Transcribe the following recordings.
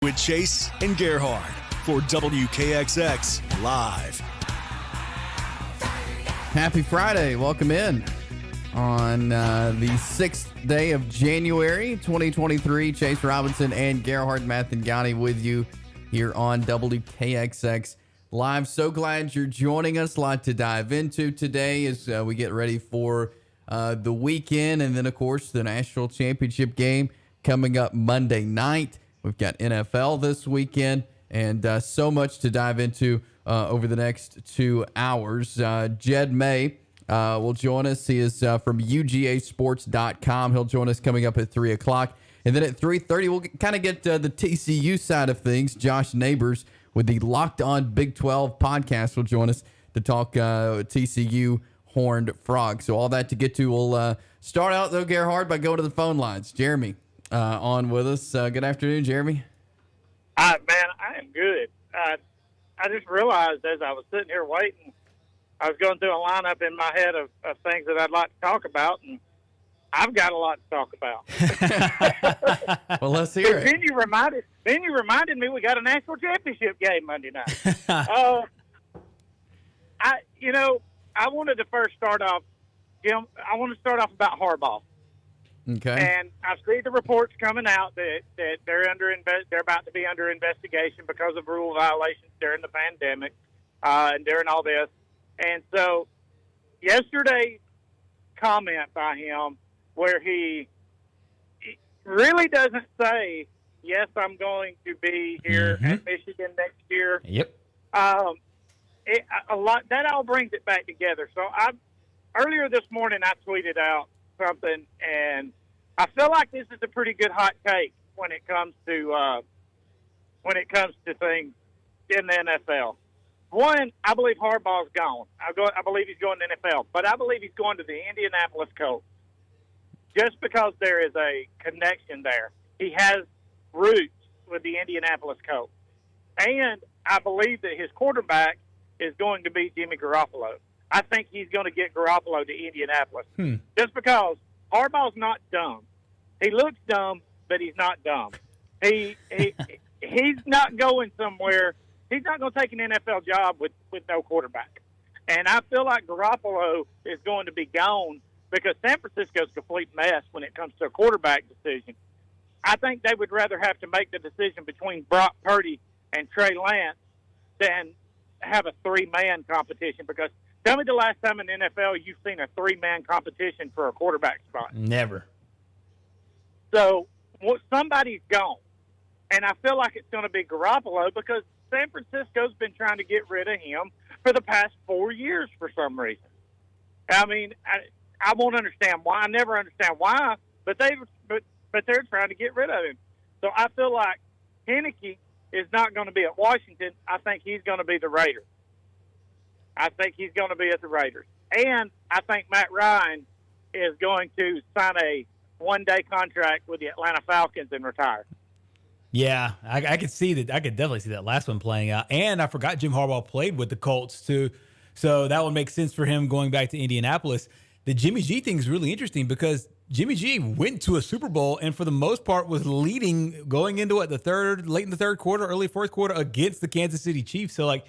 With Chase and Gerhard for WKXX Live. Happy Friday. Welcome in on the 6th day of January 2023. Chase Robinson and Gerhard Mathangani with you here on WKXX Live. So glad you're joining us. A lot to dive into today as we get ready for the weekend. And then, of course, the national championship game coming up Monday night. We've got NFL this weekend and so much to dive into over the next 2 hours. Jed May will join us. He is from UGAsports.com. He'll join us coming up at 3 o'clock. And then at 3:30, we'll kind of get the TCU side of things. Josh Neighbors with the Locked On Big 12 podcast will join us to talk TCU Horned Frog. So all that to get to. We'll start out, though, Gerhard, by going to the phone lines. Jeremy on with us. Good afternoon, Jeremy. Man, I am good. I just realized as I was sitting here waiting, I was going through a lineup in my head of things that I'd like to talk about, and I've got a lot to talk about. Well, let's hear it. Then you reminded me we got a national championship game Monday night. I wanted to first start off, Jim. I want to start off about Harbaugh. Okay. And I see the reports coming out that they're about to be under investigation because of rule violations during the pandemic and during all this. And so yesterday's comment by him where he really doesn't say, yes, I'm going to be here at Michigan next year. Yep. That all brings it back together. So earlier this morning I tweeted out something, and I feel like this is a pretty good hot take when it comes to things in the NFL. One, I believe Harbaugh's gone. I believe he's going to the NFL, but I believe he's going to the Indianapolis Colts just because there is a connection there. He has roots with the Indianapolis Colts, and I believe that his quarterback is going to be Jimmy Garoppolo. I think he's going to get Garoppolo to Indianapolis just because Harbaugh's not dumb. He looks dumb, but he's not dumb. He's not going somewhere. He's not going to take an NFL job with no quarterback. And I feel like Garoppolo is going to be gone because San Francisco's a complete mess when it comes to a quarterback decision. I think they would rather have to make the decision between Brock Purdy and Trey Lance than have a three-man competition, because tell me the last time in the NFL you've seen a three-man competition for a quarterback spot. Never. So somebody's gone. And I feel like it's going to be Garoppolo because San Francisco's been trying to get rid of him for the past 4 years for some reason. I mean, I won't understand why. I never understand why, but they're trying to get rid of him. So I feel like Heineke is not going to be at Washington. I think he's going to be the Raiders. I think he's going to be at the Raiders. And I think Matt Ryan is going to sign a one-day contract with the Atlanta Falcons and retire. Yeah, I could see that. I could definitely see that last one playing out. And I forgot Jim Harbaugh played with the Colts too, so that would make sense for him going back to Indianapolis. The Jimmy G thing is really interesting because Jimmy G went to a Super Bowl and for the most part was leading going into late in the third quarter, early fourth quarter against the Kansas City Chiefs. So like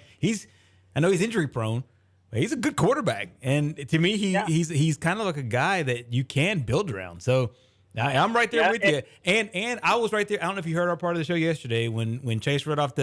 I know he's injury prone, but he's a good quarterback. And to me, he's kind of like a guy that you can build around. So I'm right there with you. And I was right there. I don't know if you heard our part of the show yesterday when Chase read off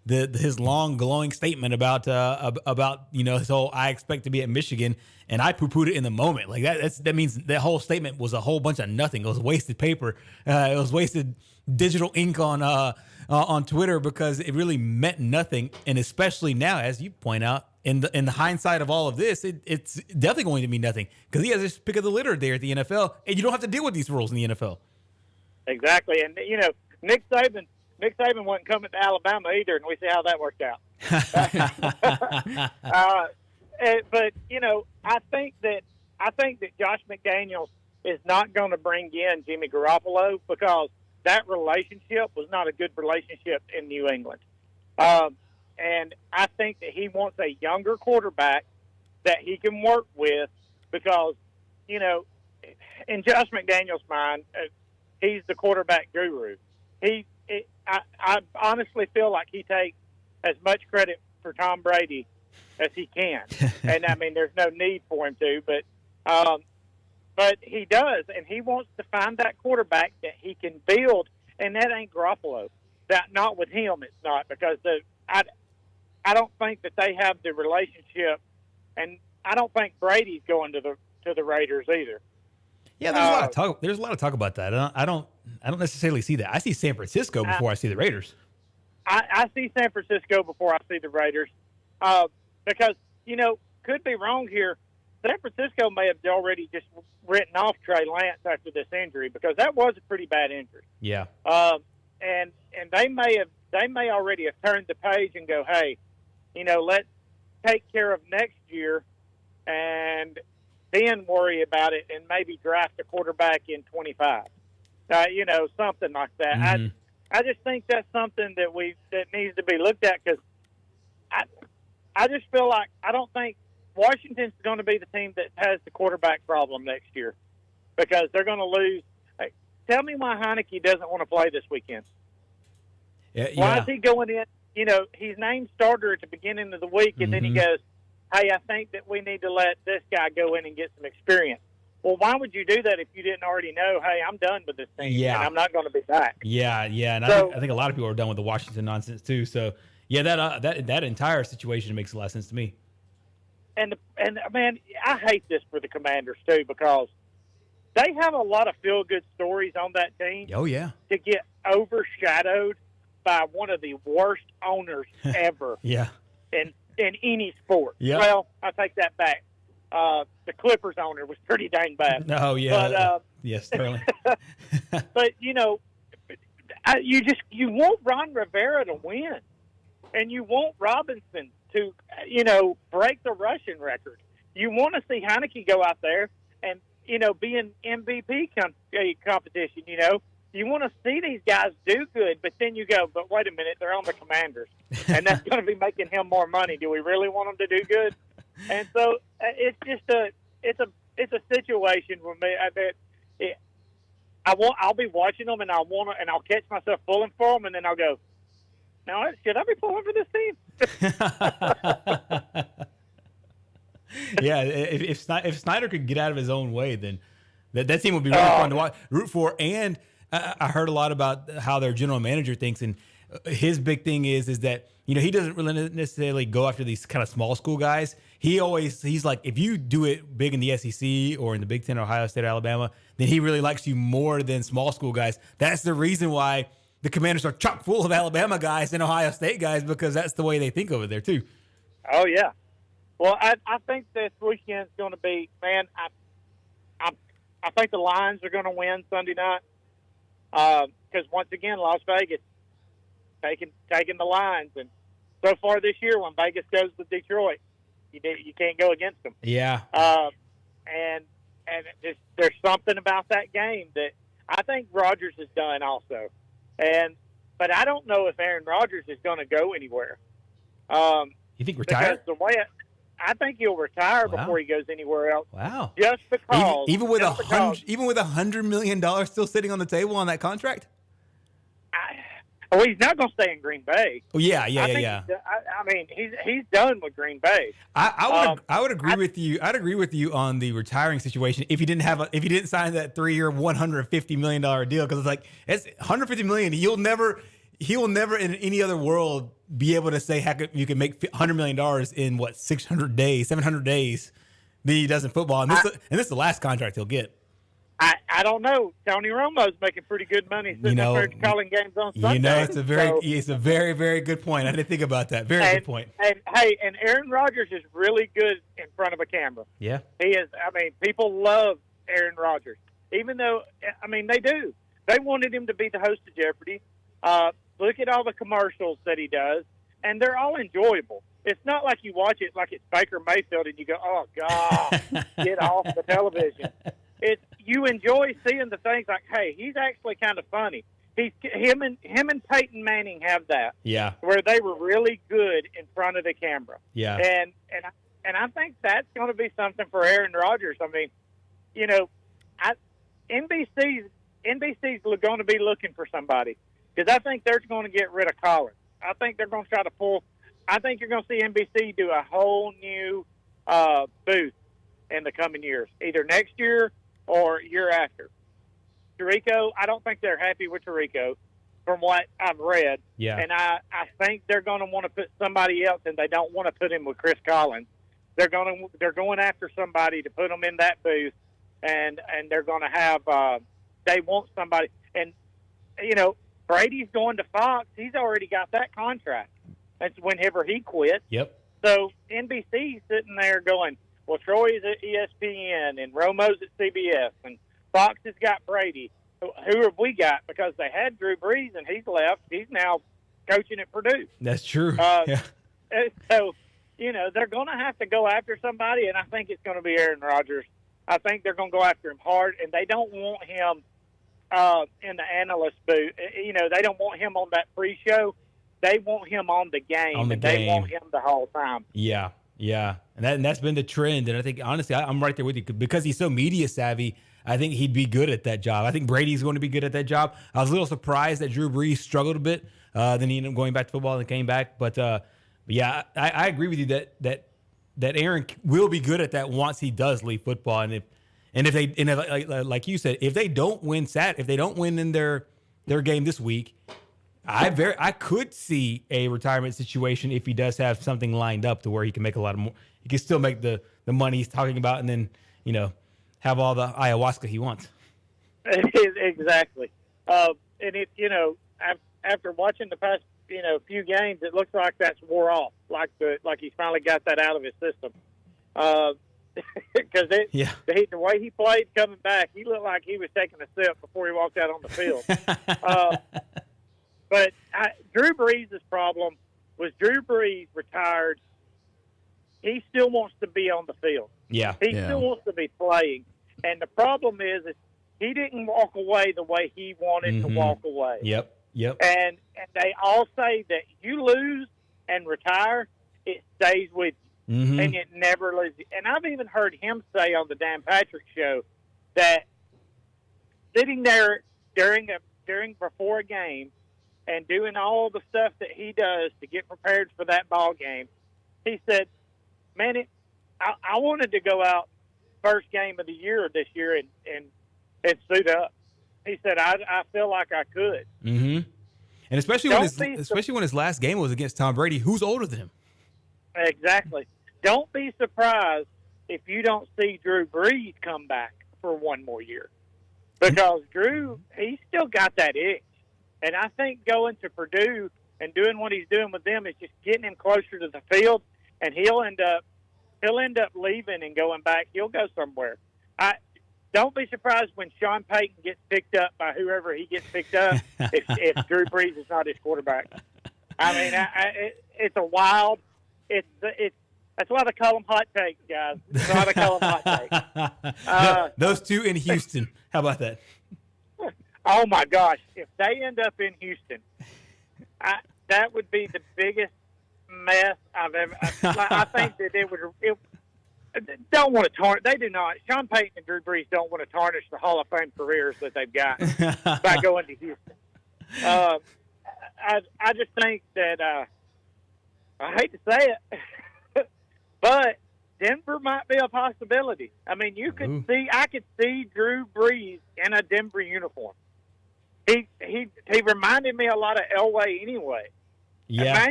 his long glowing statement about his whole I expect to be at Michigan, and I poo-pooed it in the moment. Like that means that whole statement was a whole bunch of nothing. It was wasted paper. It was wasted digital ink on Twitter because it really meant nothing. And especially now, as you point out, in the hindsight of all of this, it's definitely going to mean nothing because he has his pick of the litter there at the NFL, and you don't have to deal with these rules in the NFL. Exactly, and Nick Saban wasn't coming to Alabama either, and we see how that worked out. But I think that Josh McDaniels is not going to bring in Jimmy Garoppolo because that relationship was not a good relationship in New England. And I think that he wants a younger quarterback that he can work with because, in Josh McDaniels' mind, he's the quarterback guru. He I honestly feel like he takes as much credit for Tom Brady as he can, and I mean, there's no need for him to, but he does, and he wants to find that quarterback that he can build, and that ain't Garoppolo. That not with him, it's not, because I don't think that they have the relationship, and I don't think Brady's going to the Raiders either. Yeah, there's a lot of talk. There's a lot of talk about that. I don't necessarily see that. I see San Francisco before I see the Raiders. I see San Francisco before I see the Raiders, because could be wrong here. San Francisco may have already just written off Trey Lance after this injury, because that was a pretty bad injury. Yeah. And they may already have turned the page and go, hey, let's take care of next year and then worry about it and maybe draft a quarterback in 25. Something like that. Mm-hmm. I just think that's something that needs to be looked at, because I just feel like I don't think Washington's going to be the team that has the quarterback problem next year, because they're going to lose. Hey, tell me why Heineke doesn't want to play this weekend. Yeah. Why is he going in? He's named starter at the beginning of the week, and then he goes, hey, I think that we need to let this guy go in and get some experience. Well, why would you do that if you didn't already know, hey, I'm done with this team, and I'm not going to be back? Yeah. And I think a lot of people are done with the Washington nonsense too. So, yeah, that entire situation makes a lot of sense to me. And man, I hate this for the Commanders too, because they have a lot of feel-good stories on that team. Oh, yeah. To get overshadowed by one of the worst owners ever. Yeah. In any sport. Yeah. Well, I take that back. The Clippers owner was pretty dang bad. Oh, yeah. But, yes, Sterling. But, you want Ron Rivera to win. And you want Robinson to, break the rushing record. You want to see Heineke go out there and, be in MVP competition, You want to see these guys do good, but then you go, but wait a minute, they're on the Commanders, and that's going to be making him more money. Do we really want them to do good? And so it's just it's a situation where I'll be watching them, and I'll catch myself pulling for them, and then I'll go, now should I be pulling for this team? Yeah, if Snyder could get out of his own way, then that team would be really fun to root for. And I heard a lot about how their general manager thinks, and his big thing is that he doesn't really necessarily go after these kind of small school guys. He's like, if you do it big in the SEC or in the Big Ten, Ohio State or Alabama, then he really likes you more than small school guys. That's the reason why the Commanders are chock full of Alabama guys and Ohio State guys, because that's the way they think over there too. Oh yeah. Well, I think this weekend's going to be, man. I think the Lions are going to win Sunday night, because once again, Las Vegas taking the Lions, and so far this year, when Vegas goes to Detroit, you can't go against them. Yeah. And there's something about that game that I think Rodgers has done also, but I don't know if Aaron Rodgers is going to go anywhere. You think retire? Because the way I think he'll retire before he goes anywhere else. Wow! Just because, even with $100 million still sitting on the table on that contract. He's not going to stay in Green Bay. Oh yeah. I mean, he's done with Green Bay. I would agree with you. I'd agree with you on the retiring situation if he didn't sign that 3-year $150 million deal, because it's like it's $150 million. He will never in any other world be able to say you can make $100 million in 600 days, 700 days than he does in football. And this is the last contract he'll get. I don't know. Tony Romo's making pretty good money sitting up there calling games on Sunday. It's a very, very good point. I didn't think about that. Good point. And Aaron Rodgers is really good in front of a camera. Yeah. He is. I mean, people love Aaron Rodgers, even though, they do. They wanted him to be the host of Jeopardy. Look at all the commercials that he does, and they're all enjoyable. It's not like you watch it like it's Baker Mayfield and you go, oh, God, get off the television. You enjoy seeing the things like, hey, he's actually kind of funny. Him and Peyton Manning have that. Yeah. Where they were really good in front of the camera. Yeah. And I think that's going to be something for Aaron Rodgers. I mean, NBC's going to be looking for somebody, because I think they're going to get rid of Collins. I think they're going to try to pull. I think you're going to see NBC do a whole new booth in the coming years, either next year or year after. Tirico, I don't think they're happy with Tirico from what I've read. Yeah. And I think they're going to want to put somebody else, and they don't want to put him with Chris Collins. They're going after somebody to put them in that booth, and they're going to have they want somebody. And, Brady's going to Fox. He's already got that contract. That's whenever he quit. Yep. So NBC's sitting there going, well, Troy's at ESPN and Romo's at CBS and Fox has got Brady. Who have we got? Because they had Drew Brees and he's left. He's now coaching at Purdue. That's true. Yeah. So, they're going to have to go after somebody, and I think it's going to be Aaron Rodgers. I think they're going to go after him hard, and they don't want him in the analyst booth. They don't want him on that pre-show. They want him on the game, they want him the whole time. Yeah, and that's been the trend. And I think, honestly, I'm right there with you. Because he's so media savvy, I think he'd be good at that job. I think Brady's going to be good at that job. I was a little surprised that Drew Brees struggled a bit. Then he ended up going back to football and came back. But yeah, I agree with you that Aaron will be good at that once he does leave football. And if like you said, if they don't win in their game this week, I could see a retirement situation if he does have something lined up to where he can make a lot of more. He can still make the money he's talking about, and then have all the ayahuasca he wants. Exactly. And after watching the past few games, it looks like that's wore off. Like he's finally got that out of his system. Because the way he played coming back, he looked like he was taking a sip before he walked out on the field. But Drew Brees' problem was Drew Brees retired. He still wants to be on the field. Yeah. He still wants to be playing. And the problem is he didn't walk away the way he wanted to walk away. Yep. And they all say that you lose and retire, it stays with you. Mm-hmm. And it never loses. And I've even heard him say on the Dan Patrick Show that sitting there before a game and doing all the stuff that he does to get prepared for that ball game, he said, man, I wanted to go out first game of the year this year and suit up. He said, I feel like I could. Mm-hmm. And especially when his last game was against Tom Brady, who's older than him. Exactly. Don't be surprised if you don't see Drew Brees come back for one more year. Because Drew, he's still got that itch. And I think going to Purdue and doing what he's doing with them is just getting him closer to the field, and he'll end up leaving and going back. He'll go somewhere. Don't be surprised when Sean Payton gets picked up by whoever he gets picked up if Drew Brees is not his quarterback. I mean, it's a wild. That's why they call them hot takes, guys. That's why they call them hot takes. Those two in Houston. How about that? Oh my gosh! If they end up in Houston, that would be the biggest mess I've ever. I think that it would. Don't want to tarnish. They do not. Sean Payton and Drew Brees don't want to tarnish the Hall of Fame careers that they've got by going to Houston. I just think that I hate to say it, but Denver might be a possibility. I mean, I could see Drew Brees in a Denver uniform. He reminded me a lot of Elway anyway. Yeah.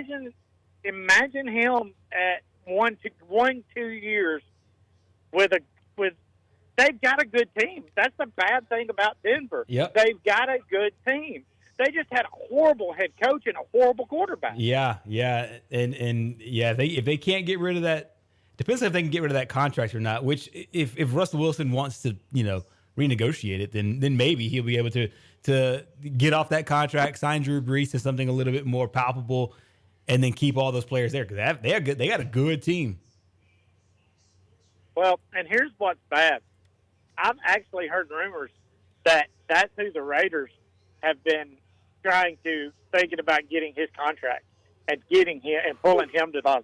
Imagine him at 1-2 years with they've got a good team. That's the bad thing about Denver. Yep. They've got a good team. They just had a horrible head coach and a horrible quarterback. Yeah, and if they can't get rid of that, depends on if they can get rid of that contract or not. Which if Russell Wilson wants to renegotiate it, then maybe he'll be able to get off that contract, sign Drew Brees to something a little bit more palpable, and then keep all those players there because they're good. They got a good team. Well, and here's what's bad. I've actually heard rumors that that's who the Raiders have been thinking about getting his contract and getting him and pulling him to the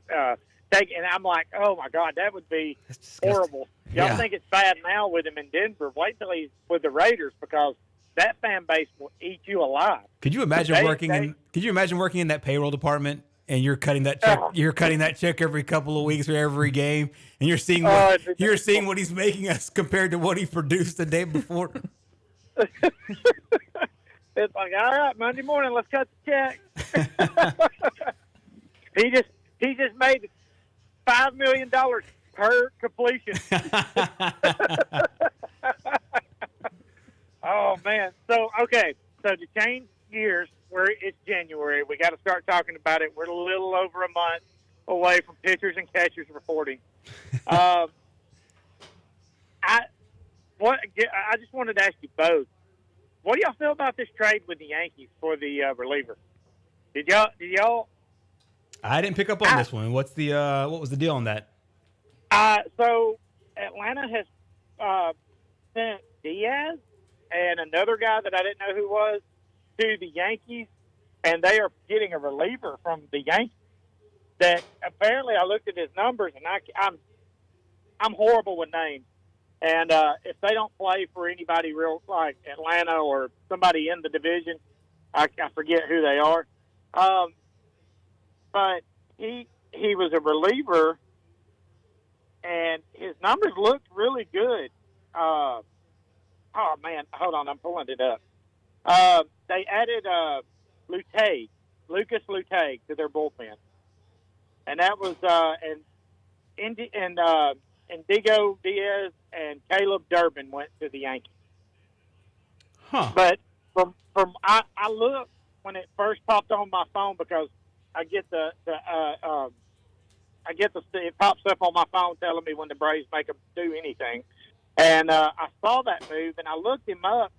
and I'm like, oh my God, that would be horrible. Y'all think it's bad now with him in Denver. Wait till he's with the Raiders because that fan base will eat you alive. Could you imagine Could you imagine working in that payroll department and you're cutting that check? You're cutting that check every couple of weeks or every game, and you're seeing what he's making us compared to what he produced the day before. It's like, all right, Monday morning, let's cut the check. He just made $5 million per completion. Oh man! So to change gears, it's January. We got to start talking about it. We're a little over a month away from pitchers and catchers reporting. I just wanted to ask you both. What do y'all feel about this trade with the Yankees for the reliever? Did y'all? I didn't pick up on this one. What was the deal on that? So Atlanta has sent Diaz and another guy that I didn't know who was to the Yankees, and they are getting a reliever from the Yankees. That apparently I looked at his numbers, and I'm horrible with names. And if they don't play for anybody real like Atlanta or somebody in the division, I forget who they are. But he was a reliever, and his numbers looked really good. Oh man, hold on, I'm pulling it up. They added Lucas Lutte to their bullpen, and that was Indigo Diaz and Caleb Durbin went to the Yankees. Huh. But I looked when it first popped on my phone because I get it pops up on my phone telling me when the Braves make them do anything, and I saw that move and I looked him up.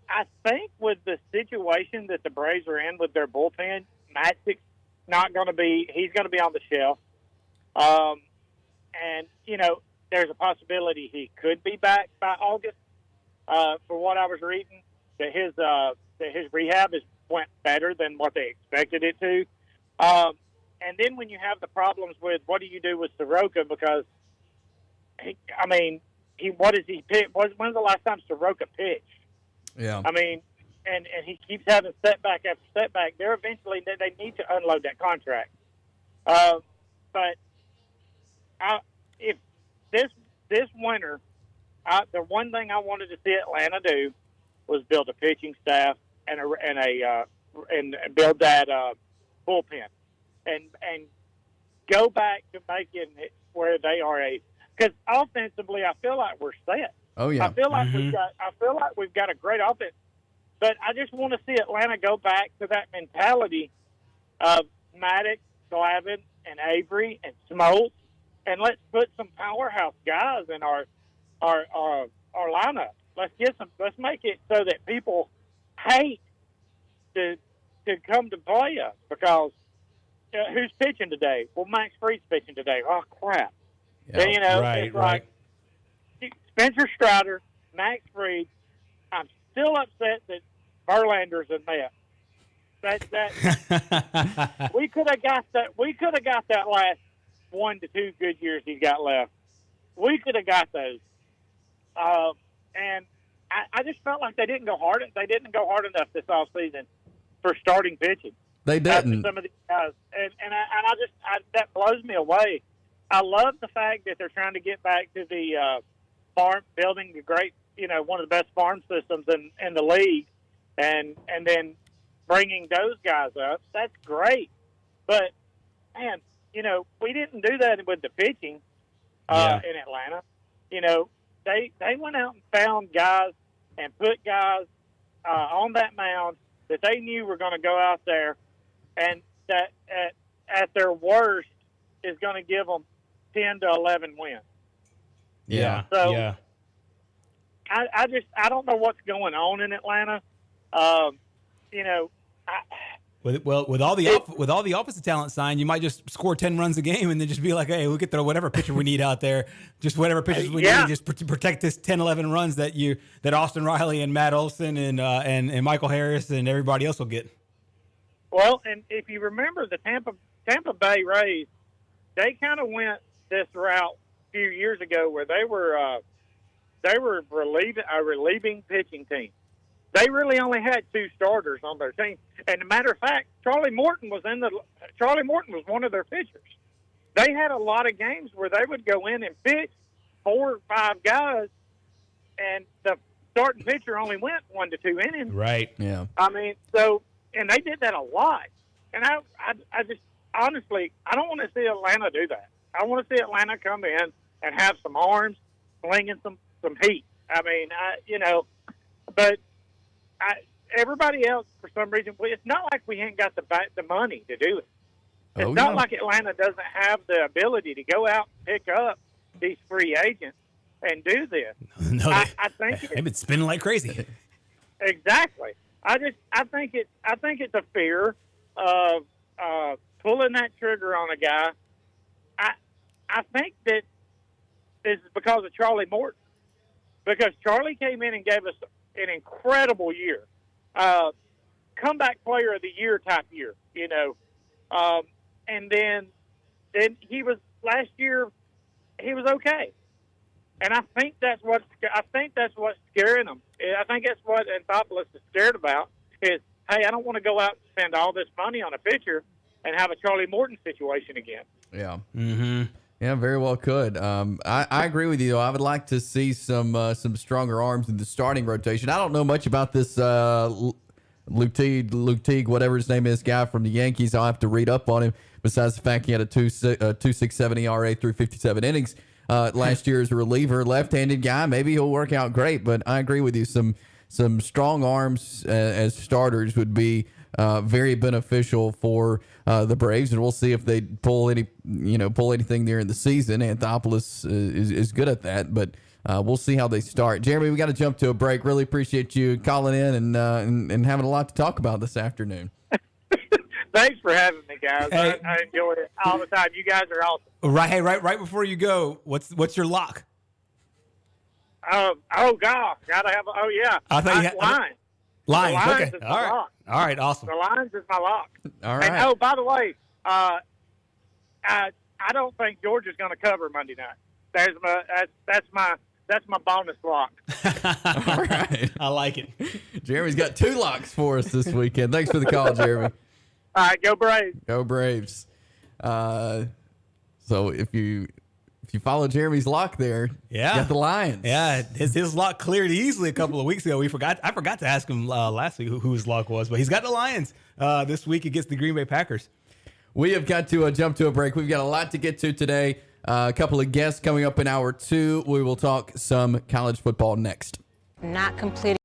I think with the situation that the Braves are in with their bullpen, Matzik's not going to be. He's going to be on the shelf. And, there's a possibility he could be back by August. For what I was reading, that his rehab went better than what they expected it to. And then when you have the problems with what do you do with Soroka, because, what does he pitch? When's the last time Soroka pitched? Yeah. And he keeps having setback after setback. They're eventually they need to unload that contract. But if this winter, the one thing I wanted to see Atlanta do was build a pitching staff and build that bullpen and go back to making it where they are because offensively I feel like we're set. Oh yeah. I feel like we've got a great offense, but I just want to see Atlanta go back to that mentality of Maddox, Glavine, and Avery and Smoltz, and let's put some powerhouse guys in our lineup. Let's make it so that people hate to come to play us because who's pitching today? Well, Max Fried's pitching today. Oh crap! Yeah. Right. Spencer Strider, Max Fried. I'm still upset that Verlander's in there. That we could have got that. We could have got that last 1 to 2 good years he's got left. We could have got those. And I just felt like they didn't go hard. They didn't go hard enough this offseason for starting pitching. They didn't. Some of these guys, and that blows me away. I love the fact that they're trying to get back to the farm, building a great, one of the best farm systems in the league, and then bringing those guys up. That's great. But, man, we didn't do that with the pitching in Atlanta. They went out and found guys and put guys on that mound that they knew were going to go out there and that at their worst is going to give them 10 to 11 wins. Yeah. So yeah. I don't know what's going on in Atlanta. With all the opposite talent signed, you might just score 10 runs a game and then just be like, hey, we could throw whatever pitcher we need out there, just whatever pitchers we need, just to protect this 10, 11 runs that Austin Riley and Matt Olson and Michael Harris and everybody else will get. Well, and if you remember the Tampa Bay Rays, they kind of went this route a few years ago where they were relieving pitching team. They really only had 2 starters on their team. And as a matter of fact, Charlie Morton was one of their pitchers. They had a lot of games where they would go in and pitch 4 or 5 guys, and the starting pitcher only went 1 to 2 innings. Right. Yeah. I mean, and they did that a lot. And I just honestly, I don't want to see Atlanta do that. I want to see Atlanta come in and have some arms, slinging some heat. I mean, but everybody else, for some reason, it's not like we ain't got the money to do it. It's not like Atlanta doesn't have the ability to go out and pick up these free agents and do this. No, I think they've been spinning like crazy. Exactly. I think it's a fear of pulling that trigger on a guy. I think that this is because of Charlie Morton, because Charlie came in and gave us an incredible year, comeback player of the year type year, and then he was last year. He was okay. And I think that's what's scaring them. I think that's what Anthopoulos is scared about is, hey, I don't want to go out and spend all this money on a pitcher and have a Charlie Morton situation again. Yeah. Mm-hmm. Yeah, very well could. I agree with you, though. I would like to see some stronger arms in the starting rotation. I don't know much about this Lutig, whatever his name is, guy from the Yankees. I'll have to read up on him, besides the fact he had a 2.67 ERA through 57 innings. Last year as a reliever, left-handed guy. Maybe he'll work out great, but I agree with you. Some strong arms as starters would be very beneficial for the Braves, and we'll see if they pull anything there in the season. Anthopoulos is good at that, but we'll see how they start. Jeremy, we got to jump to a break. Really appreciate you calling in and having a lot to talk about this afternoon. Thanks for having me, guys. Hey. I enjoy it all the time. You guys are awesome. Right. Hey, right before you go, what's your lock? Oh God, gotta have. Oh yeah, I thought you had Lions. Lions. The Lions Okay. is my All right. lock. All right. Awesome. The Lions is my lock. All right. And by the way, I don't think Georgia's going to cover Monday night. That's my bonus lock. All right. I like it. Jeremy's got 2 locks for us this weekend. Thanks for the call, Jeremy. All right, go Braves. Go Braves. So if you follow Jeremy's lock there, Yeah. you got the Lions. Yeah, his lock cleared easily a couple of weeks ago. I forgot to ask him last week who his lock was, but he's got the Lions this week against the Green Bay Packers. We have got to jump to a break. We've got a lot to get to today. A couple of guests coming up in hour 2. We will talk some college football next. Not completing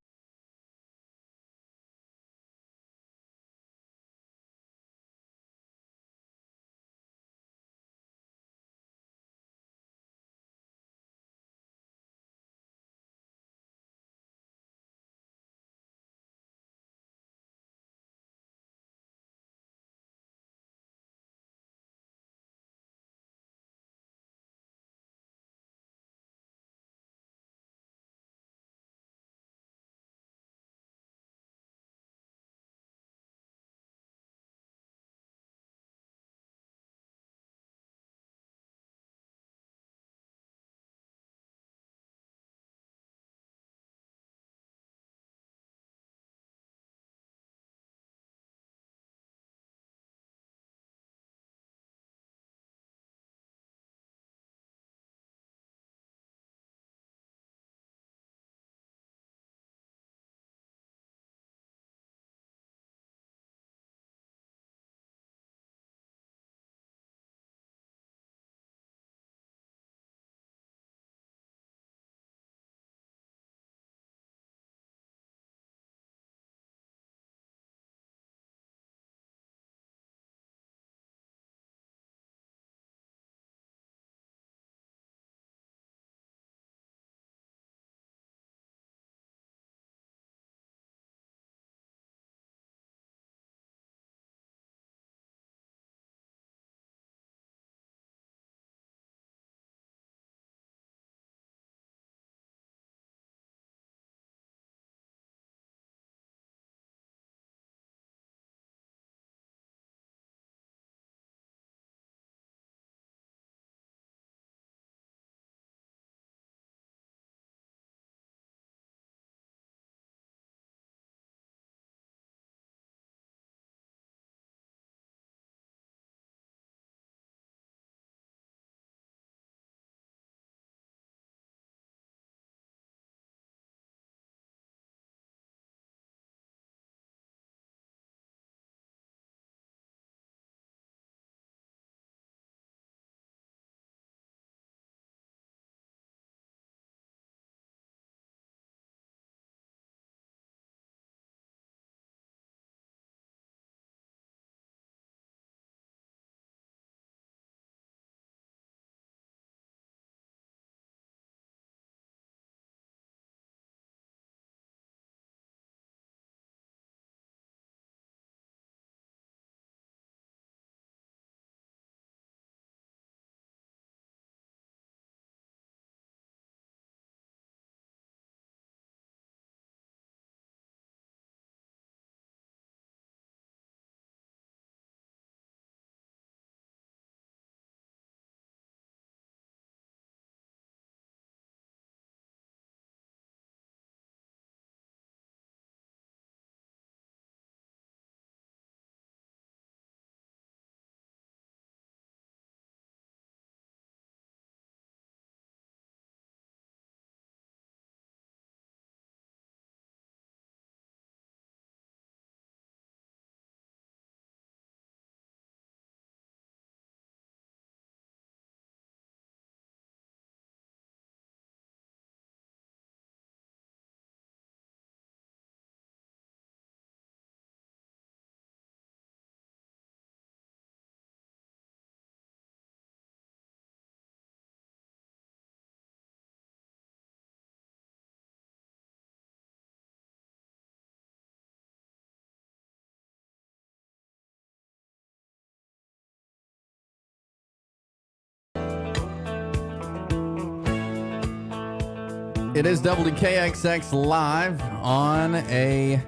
It is WKXX live on a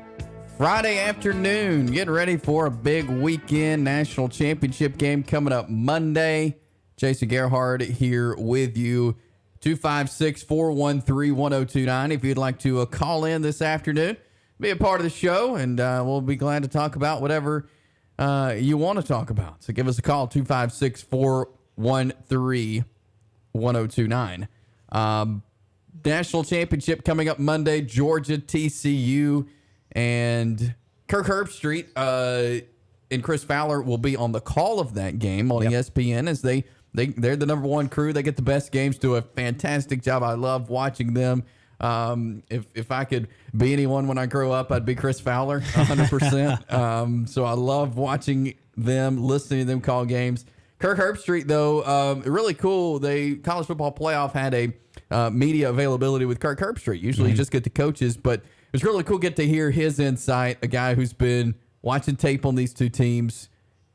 Friday afternoon. Getting ready for a big weekend national championship game coming up Monday. Jason Gerhard here with you. 256-413-1029 if you'd like to call in this afternoon. Be a part of the show, and we'll be glad to talk about whatever you want to talk about. So give us a call, 256-413-1029. National championship coming up Monday, Georgia, TCU, and Kirk Herbstreit and Chris Fowler will be on the call of that game on ESPN as they're the number one crew. They get the best games, do a fantastic job. I love watching them. If I could be anyone when I grow up, I'd be Chris Fowler, 100%. So I love watching them, listening to them call games. Kirk Herbstreit, though, really cool. College Football Playoff had a media availability with Kirk Herbstreit. Usually you just get the coaches, but it was really cool to get to hear his insight, a guy who's been watching tape on these two teams.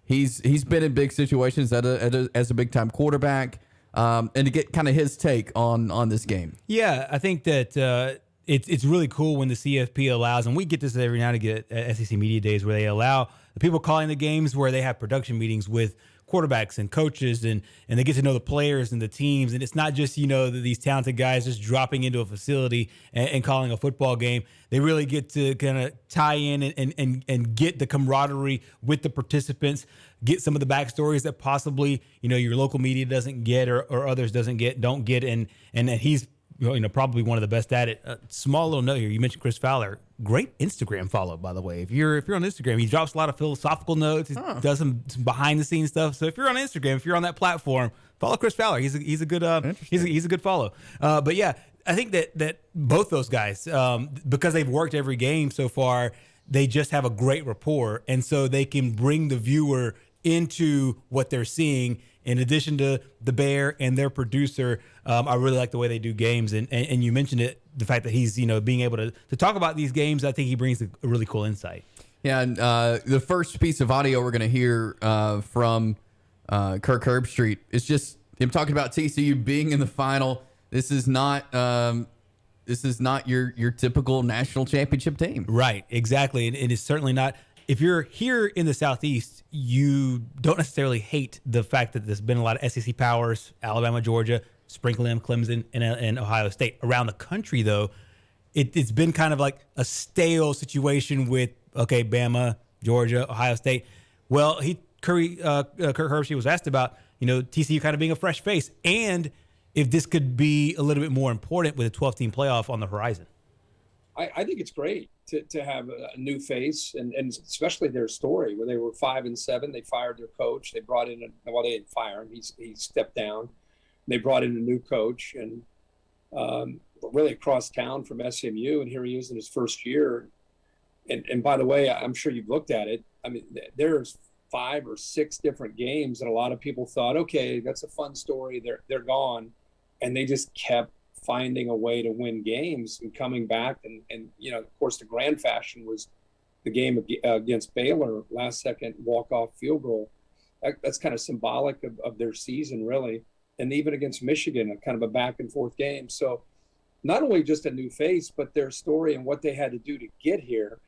He's been in big situations as a big-time quarterback, and to get kind of his take on this game. Yeah, I think that it's really cool when the CFP allows, and we get this every now and again at SEC Media Days, where they allow the people calling the games where they have production meetings with quarterbacks and coaches, and they get to know the players and the teams. And it's not just, these talented guys just dropping into a facility and calling a football game. They really get to kind of tie in and get the camaraderie with the participants, get some of the backstories that possibly, your local media doesn't get or others don't get. And he's, probably one of the best at it. Small little note here. You mentioned Chris Fowler. Great Instagram follow, by the way. If you're on Instagram, he drops a lot of philosophical notes. He does some behind the scenes stuff. So if you're on Instagram, if you're on that platform, follow Chris Fowler. He's a good he's a good follow. But yeah, I think that both those guys, because they've worked every game so far, they just have a great rapport, and so they can bring the viewer into what they're seeing. In addition to the Bear and their producer, I really like the way they do games. And you mentioned it, the fact that he's, being able to talk about these games, I think he brings a really cool insight. Yeah, and the first piece of audio we're going to hear from Kirk Herbstreit is just him talking about TCU being in the final. This is not your typical national championship team. Right, exactly. And it is certainly not. If you're here in the Southeast, you don't necessarily hate the fact that there's been a lot of SEC powers, Alabama, Georgia, sprinkling in Clemson and Ohio State. Around the country, though, it's been kind of like a stale situation with, Bama, Georgia, Ohio State. Well, Kirk Herbstreit was asked about, TCU kind of being a fresh face, and if this could be a little bit more important with a 12-team playoff on the horizon. I think it's great to have a new face, and especially their story where they were 5-7. They fired their coach. They brought in they didn't fire him. He stepped down. They brought in a new coach, and really across town from SMU. And here he is in his first year. And by the way, I'm sure you've looked at it. I mean, there's 5 or 6 different games that a lot of people thought, okay, that's a fun story. They're gone, and they just kept finding a way to win games and coming back. And of course, the grand fashion was the game against Baylor, last second walk-off field goal. That's kind of symbolic of their season, really. And even against Michigan, kind of a back and forth game. So not only just a new face, but their story and what they had to do to get here.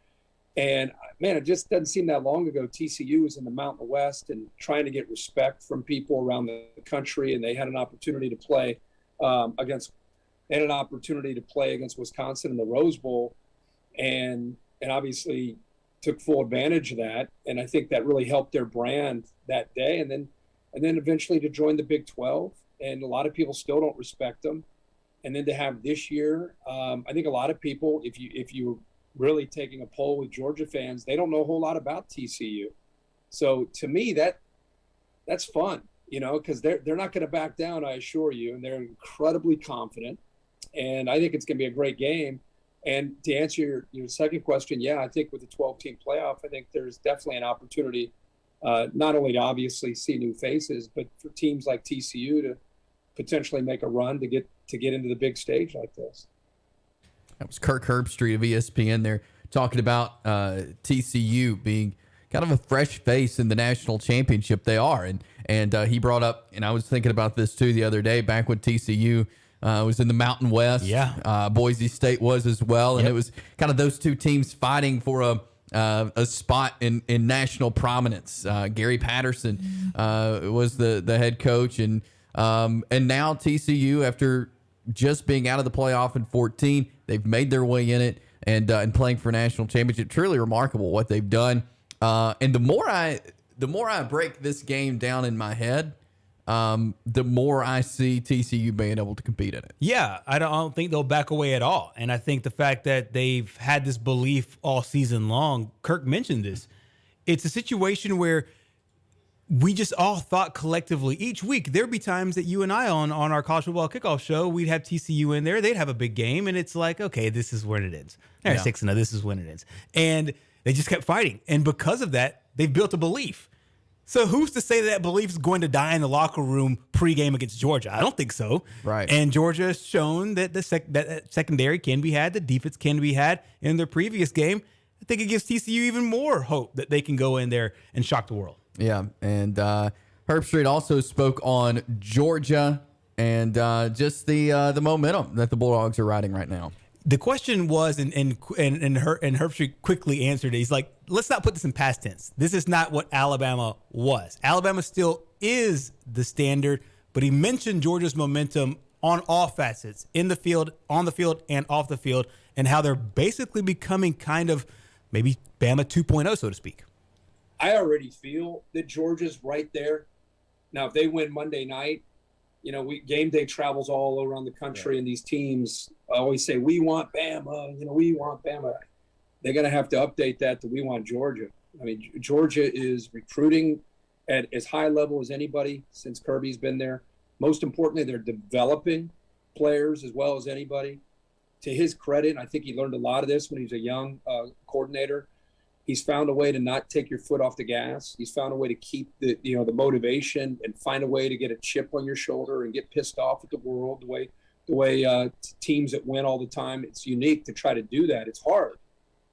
And man, it just doesn't seem that long ago. TCU was in the Mountain West and trying to get respect from people around the country. And they had an opportunity to play against Wisconsin in the Rose Bowl, and obviously took full advantage of that. And I think that really helped their brand that day. And then eventually to join the Big 12, and a lot of people still don't respect them. And then to have this year, I think a lot of people, if you really taking a poll with Georgia fans, they don't know a whole lot about TCU. So to me, that's fun, because they're not going to back down, I assure you, and they're incredibly confident. And I think it's going to be a great game. And to answer your second question, yeah, I think with the 12-team playoff, I think there's definitely an opportunity not only to obviously see new faces, but for teams like TCU to potentially make a run to get into the big stage like this. That was Kirk Herbstreit of ESPN there talking about TCU being kind of a fresh face in the national championship. They are. And he brought up, and I was thinking about this too the other day, back when TCU was in the Mountain West. Yeah. Boise State was as well. And Yep. it was kind of those two teams fighting for a spot in national prominence. Gary Patterson was the head coach. And now TCU, after just being out of the playoff in 2014, they've made their way in it and playing for a national championship. Truly remarkable what they've done. And the more I break this game down in my head, the more I see TCU being able to compete in it. Yeah, I don't think they'll back away at all. And I think the fact that they've had this belief all season long, Kirk mentioned this, it's a situation where we just all thought collectively each week, there'd be times that you and I on our college football kickoff show, we'd have TCU in there. They'd have a big game. And it's like, okay, this is when it ends. They're 6-0. This is when it ends. And they just kept fighting. And because of that, they've built a belief. So who's to say that belief is going to die in the locker room pregame against Georgia? I don't think so. Right. And Georgia has shown that that secondary can be had, the defense can be had in their previous game. I think it gives TCU even more hope that they can go in there and shock the world. Yeah. And Herbstreit also spoke on Georgia and just the momentum that the Bulldogs are riding right now. The question was, and Herbstreit quickly answered it. He's like, let's not put this in past tense. This is not what Alabama was. Alabama still is the standard, but he mentioned Georgia's momentum on all facets, in the field, on the field, and off the field, and how they're basically becoming kind of maybe Bama 2.0, so to speak. I already feel that Georgia's right there. Now, if they win Monday night, game day travels all around the country, and these teams always say, we want Bama, we want Bama. They're going to have to update that to we want Georgia. I mean, Georgia is recruiting at as high level as anybody since Kirby's been there. Most importantly, they're developing players as well as anybody. To his credit, I think he learned a lot of this when he was a young coordinator. He's found a way to not take your foot off the gas. He's found a way to keep the motivation and find a way to get a chip on your shoulder and get pissed off at the world. The way teams that win all the time, it's unique to try to do that. It's hard.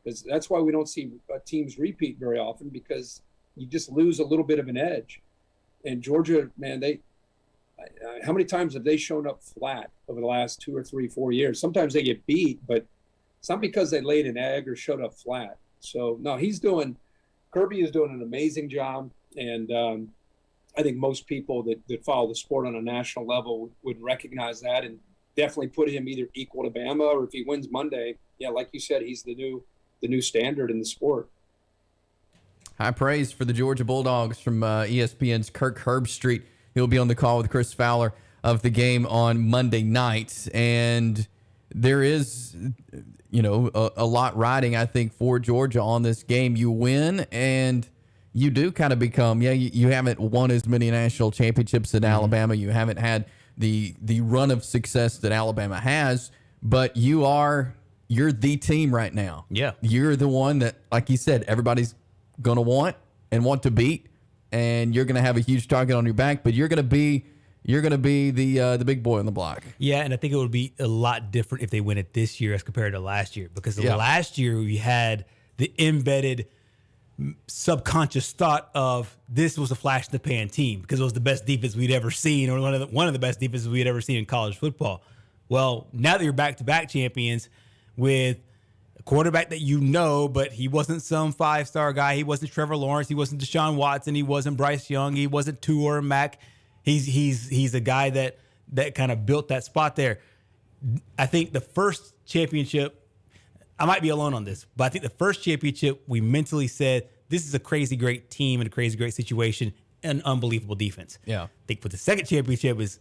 That's why we don't see teams repeat very often, because you just lose a little bit of an edge. And Georgia, man, how many times have they shown up flat over the last 2 or 3, 4 years? Sometimes they get beat, but it's not because they laid an egg or showed up flat. So, no, Kirby is doing an amazing job. And I think most people that follow the sport on a national level would recognize that and definitely put him either equal to Bama, or if he wins Monday, like you said, he's the new standard in the sport. High praise for the Georgia Bulldogs from ESPN's Kirk Herbstreit. He'll be on the call with Chris Fowler of the game on Monday night. And there is, a lot riding, I think, for Georgia on this game. You win, and you do kind of become, you haven't won as many national championships in Alabama. You haven't had the run of success that Alabama has, but you're the team right now. Yeah. You're the one that, like you said, everybody's going to want to beat, and you're going to have a huge target on your back, but you're going to be the big boy on the block. Yeah, and I think it would be a lot different if they win it this year as compared to last year, because last year we had the embedded subconscious thought of this was a flash in the pan team because it was the best defense we'd ever seen, or one of the best defenses we'd ever seen in college football. Well, now that you're back-to-back champions with a quarterback that but he wasn't some five-star guy. He wasn't Trevor Lawrence. He wasn't Deshaun Watson. He wasn't Bryce Young. He wasn't Tua or Mac. He's a guy that kind of built that spot there. I think the first championship, I might be alone on this, but I think the first championship we mentally said, this is a crazy great team and a crazy great situation and unbelievable defense. Yeah. I think for the second championship is,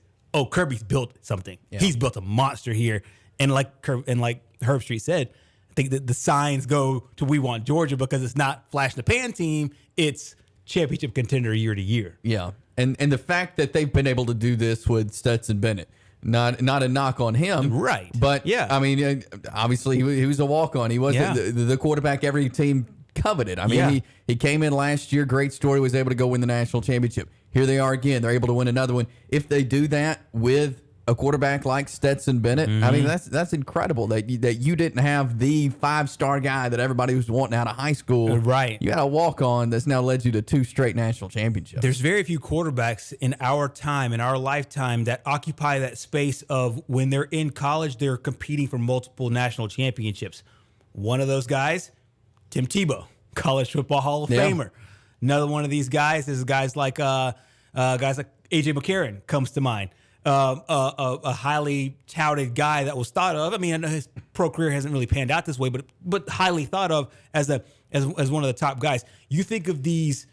Kirby's built something. Yeah. He's built a monster here. And like Herbstreit said, I think that the signs go to we want Georgia because it's not flash in the pan team. It's championship contender year to year. Yeah. And the fact that they've been able to do this with Stetson Bennett, not a knock on him. Right. But, I mean, obviously he was a walk-on. He wasn't the quarterback every team coveted. I mean, he came in last year, great story, was able to go win the national championship. Here they are again. They're able to win another one. If they do that with a quarterback like Stetson Bennett. I mean, that's incredible that you didn't have the 5-star guy that everybody was wanting out of high school. Right. You got a walk-on that's now led you to 2 straight national championships. There's very few quarterbacks in our time, in our lifetime, that occupy that space of when they're in college, they're competing for multiple national championships. One of those guys, Tim Tebow, College Football Hall of Famer. Another one of these guys is guys like AJ McCarron comes to mind. A highly touted guy that was thought of. I mean, I know his pro career hasn't really panned out this way, but highly thought of as one of the top guys. You think of these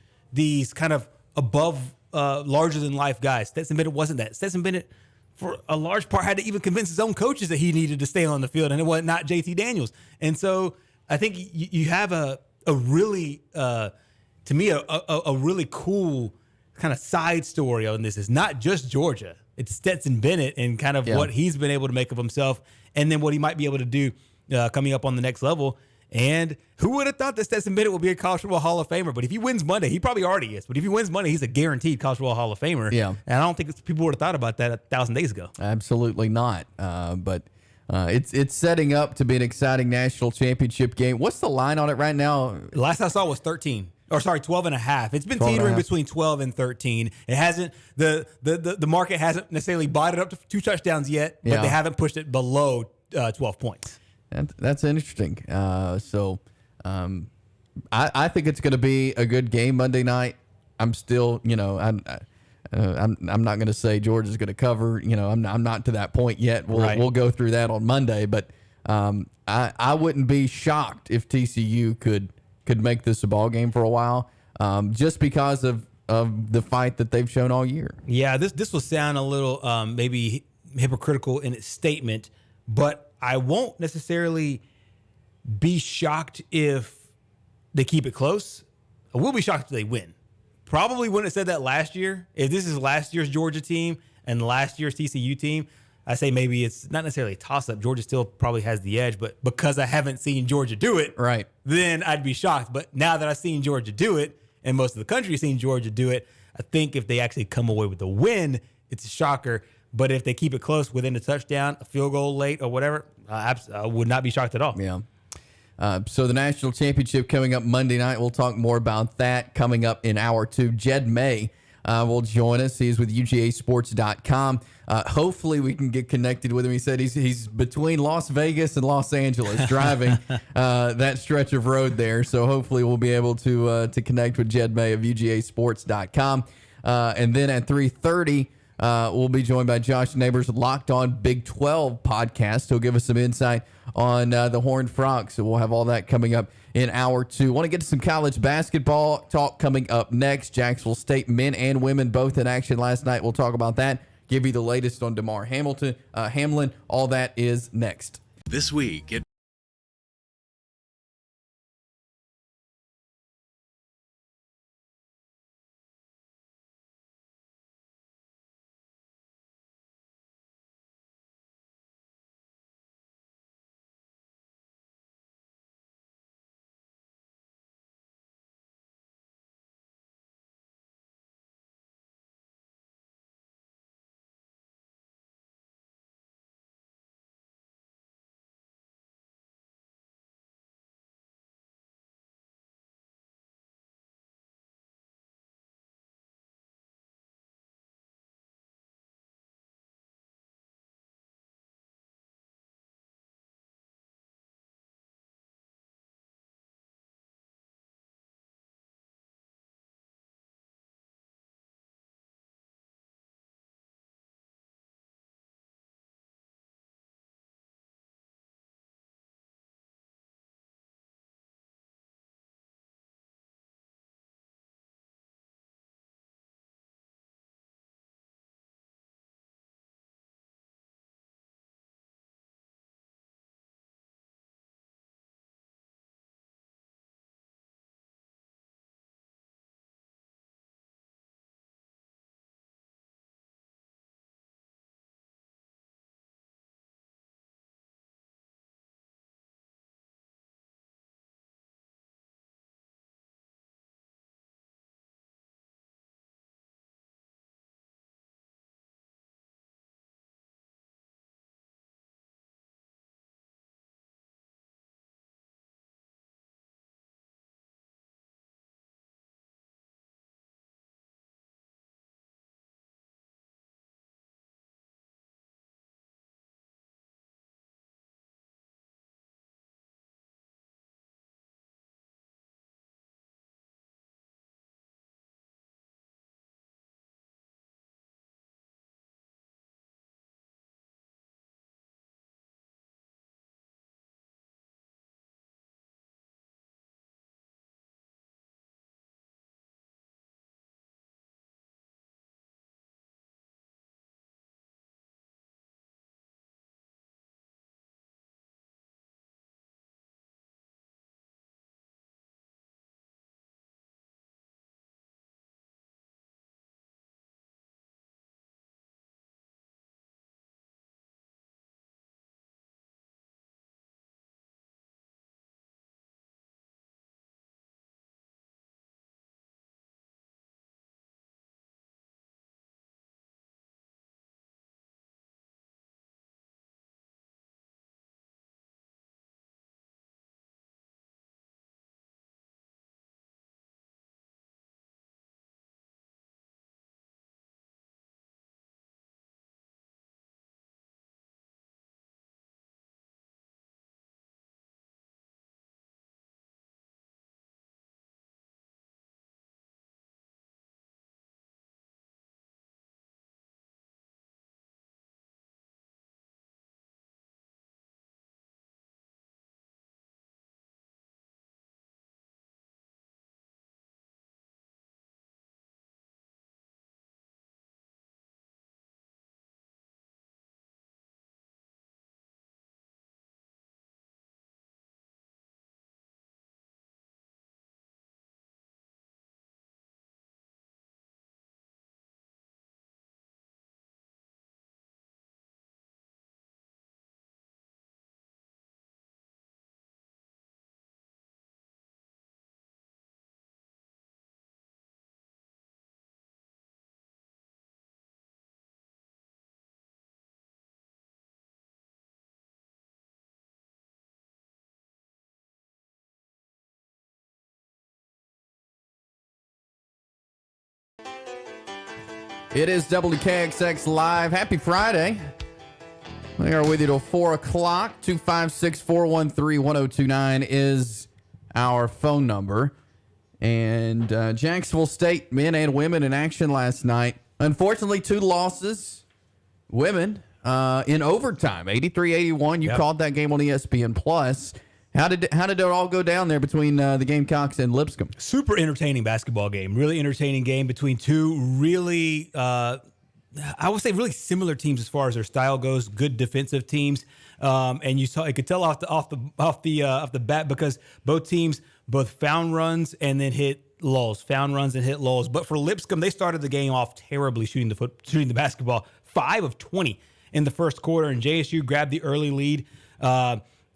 kind of above, larger than life guys. Stetson Bennett wasn't that. Stetson Bennett, for a large part, had to even convince his own coaches that he needed to stay on the field, and it was not JT Daniels. And so I think you have a really, to me, a really cool kind of side story on this. It's not just Georgia. It's Stetson Bennett and kind of what he's been able to make of himself, and then what he might be able to do coming up on the next level. And who would have thought that Stetson Bennett would be a College Football Hall of Famer? But if he wins Monday, he probably already is. But if he wins Monday, he's a guaranteed College Football Hall of Famer. Yeah. And I don't think people would have thought about that 1,000 days ago. Absolutely not. But it's setting up to be an exciting national championship game. What's the line on it right now? Last I saw was 12 and a half. It's been teetering between 12 and 13. It hasn't, the market hasn't necessarily bought it up to 2 touchdowns yet, but they haven't pushed it below 12 points. That's interesting. I think it's going to be a good game Monday night. I'm still, I'm not going to say Georgia's going to cover. I'm not to that point yet. We'll go through that on Monday, but I wouldn't be shocked if TCU could make this a ball game for a while, just because of the fight that they've shown all year. Yeah, this will sound a little maybe hypocritical in its statement, but I won't necessarily be shocked if they keep it close. I will be shocked if they win. Probably wouldn't have said that last year. If this is last year's Georgia team and last year's TCU team, I say maybe it's not necessarily a toss-up. Georgia still probably has the edge, but because I haven't seen Georgia do it, right, then I'd be shocked. But now that I've seen Georgia do it, and most of the country has seen Georgia do it, I think if they actually come away with a win, it's a shocker. But if they keep it close within a touchdown, a field goal late, or whatever, I would not be shocked at all. Yeah. So the national championship coming up Monday night. We'll talk more about that coming up in hour 2. Jed May will join us. He's with UGAsports.com. Hopefully we can get connected with him. He said he's between Las Vegas and Los Angeles driving that stretch of road there. So hopefully we'll be able to connect with Jed May of UGAsports.com. And then at 3:30, we'll be joined by Josh Neighbors' Locked On Big 12 podcast. He'll give us some insight on the Horned Frogs. So we'll have all that coming up in hour 2. Want to get to some college basketball talk coming up next. Jacksonville State men and women both in action last night. We'll talk about that. Give you the latest on DeMar Hamlin. All that is next. This week, It is WKXX Live. Happy Friday. We are with you till 4 o'clock. 256-413-1029 is our phone number. And Jacksonville State men and women in action last night. Unfortunately, 2 losses. Women in overtime, 83-81. You called that game on ESPN Plus. How did it all go down there between the Gamecocks and Lipscomb? Super entertaining basketball game. Really entertaining game between two really, I would say, really similar teams as far as their style goes. Good defensive teams, and you could tell off the bat because both teams found runs and then hit lulls. But for Lipscomb, they started the game off terribly shooting the basketball. 5 of 20 in the first quarter, and JSU grabbed the early lead.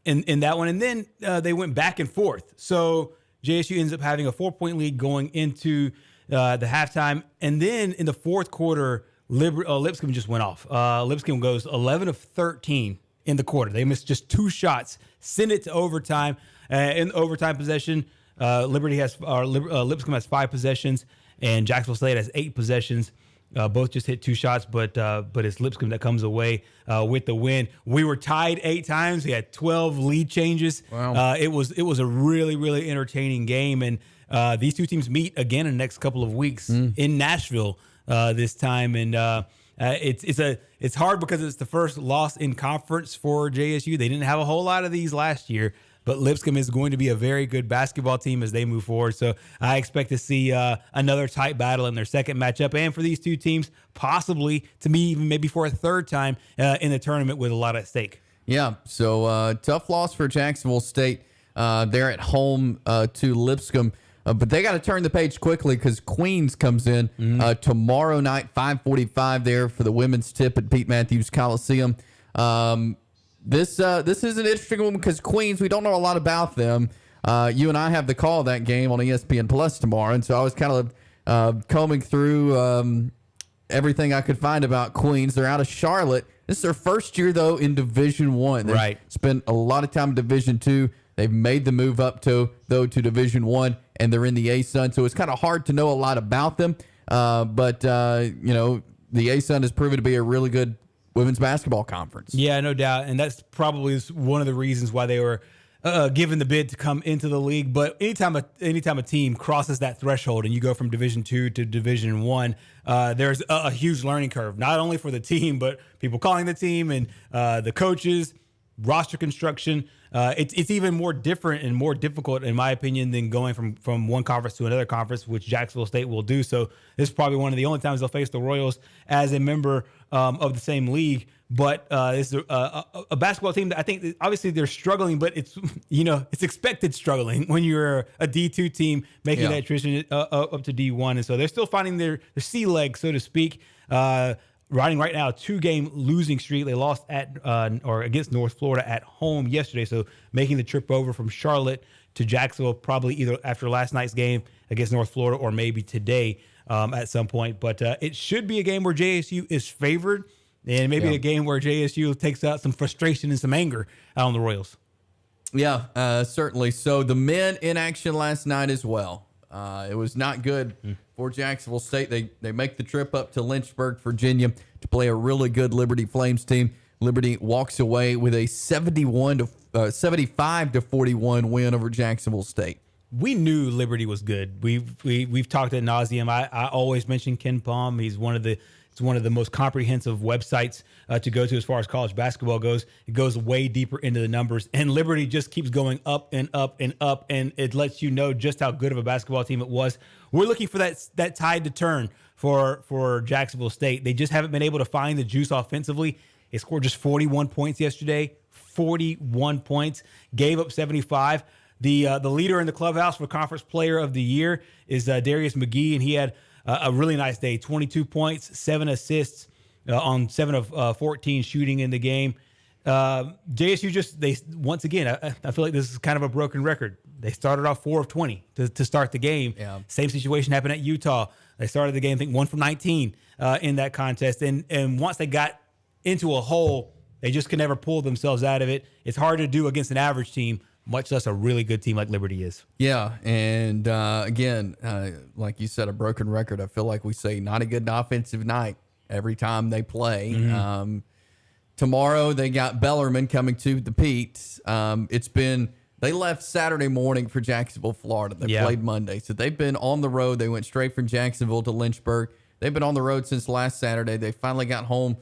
In that one, and then they went back and forth. So JSU ends up having a 4-point lead going into the halftime, and then in the fourth quarter, Lipscomb just went off. Lipscomb goes 11 of 13 in the quarter. They missed just 2 shots, send it to overtime. In overtime possession, Lipscomb has 5 possessions, and Jacksonville State has 8 possessions. Both just hit 2 shots, but it's Lipscomb that comes away with the win. We were tied 8 times. We had 12 lead changes. Wow. It was a really, really entertaining game, and these two teams meet again in the next couple of weeks in Nashville this time. And it's hard because it's the first loss in conference for JSU. They didn't have a whole lot of these last year. But Lipscomb is going to be a very good basketball team as they move forward. So I expect to see another tight battle in their second matchup. And for these two teams, possibly to me, even maybe for a third time in the tournament with a lot at stake. Yeah, so tough loss for Jacksonville State. They're at home to Lipscomb. But they got to turn the page quickly because Queens comes in tomorrow night, 5:45 there for the women's tip at Pete Matthews Coliseum. This is an interesting one because Queens, we don't know a lot about them. You and I have the call of that game on ESPN Plus tomorrow, and so I was kind of combing through everything I could find about Queens. They're out of Charlotte. This is their first year, though, in Division I. They've spent a lot of time in Division II. They've made the move up to Division I, and they're in the ASUN, so it's kind of hard to know a lot about them. But the ASUN has proven to be a really good women's basketball conference. Yeah, no doubt. And that's probably one of the reasons why they were given the bid to come into the league. But anytime a team crosses that threshold and you go from Division II to Division I, there's a huge learning curve, not only for the team, but people calling the team and the coaches, roster construction. It's even more different and more difficult, in my opinion, than going from one conference to another conference, which Jacksonville State will do. So this is probably one of the only times they'll face the Royals as a member of the same league. But this is a basketball team that I think obviously they're struggling, but it's expected struggling when you're a D2 team making that transition up to D1, and so they're still finding their sea leg, so to speak. Riding right now a 2-game losing streak. They lost against North Florida at home yesterday, so making the trip over from Charlotte to Jacksonville probably either after last night's game against North Florida or maybe today at some point. But it should be a game where JSU is favored, and maybe a game where JSU takes out some frustration and some anger out on the Royals. Yeah, certainly. So the men in action last night as well. It was not good for Jacksonville State. They make the trip up to Lynchburg, Virginia to play a really good Liberty Flames team. Liberty walks away with a 75-41 win over Jacksonville State. We knew Liberty was good. We've talked ad nauseum. I always mention Ken Palm. He's one of the most comprehensive websites to go to as far as college basketball goes. It goes way deeper into the numbers, and Liberty just keeps going up and up and up, and it lets you know just how good of a basketball team it was. We're looking for that tide to turn for Jacksonville State. They just haven't been able to find the juice offensively. They scored just 41 points yesterday. 41 points, gave up 75. The leader in the clubhouse for Conference Player of the Year is Darius McGee, and he had a really nice day. 22 points, 7 assists on 7 of 14 shooting in the game. JSU once again, I feel like this is kind of a broken record. They started off 4 of 20 to start the game. Yeah. Same situation happened at Utah. They started the game, I think, 1 from 19 in that contest. And once they got into a hole, they just could never pull themselves out of it. It's hard to do against an average team, much less a really good team like Liberty is. Yeah, and again, like you said, a broken record. I feel like we say not a good offensive night every time they play. Tomorrow they got Bellarmine coming to the Pete. They left Saturday morning for Jacksonville, Florida. They played Monday, so they've been on the road. They went straight from Jacksonville to Lynchburg. They've been on the road since last Saturday. They finally got home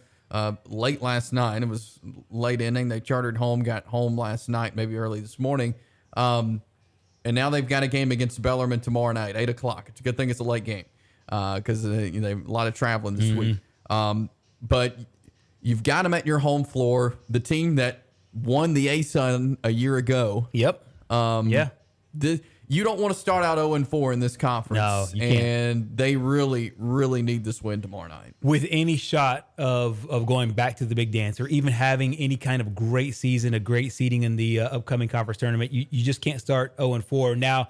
late last night. It was late inning. They chartered home, got home last night, maybe early this morning. And now they've got a game against Bellarmine tomorrow night, 8 o'clock. It's a good thing it's a late game because they have a lot of traveling this week. But you've got them at your home floor. The team that won the ASUN a year ago. Yep. You don't want to start out 0-4 in this conference. No, you can't. And they really, really need this win tomorrow night. With any shot of going back to the big dance or even having any kind of great season, a great seeding in the upcoming conference tournament, you just can't start 0-4. Now,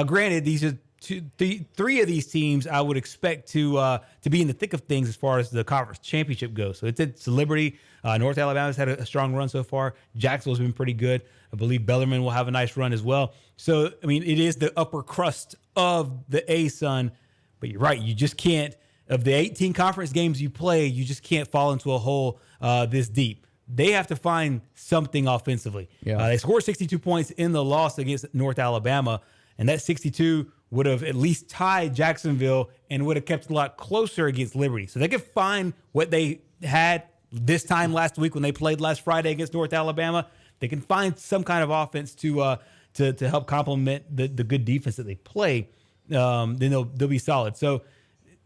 granted, these are three of these teams I would expect to be in the thick of things as far as the conference championship goes. So it's Liberty. North Alabama's had a strong run so far. Jacksonville's been pretty good. I believe Bellarmine will have a nice run as well. So, I mean, it is the upper crust of the ASUN. But you're right. You just can't, of the 18 conference games you play, you just can't fall into a hole this deep. They have to find something offensively. They scored 62 points in the loss against North Alabama, and that 62 would have at least tied Jacksonville and would have kept it a lot closer against Liberty. So they could find what they had this time last week when they played last Friday against North Alabama. They can find some kind of offense to help complement the good defense that they play. Then they'll be solid. So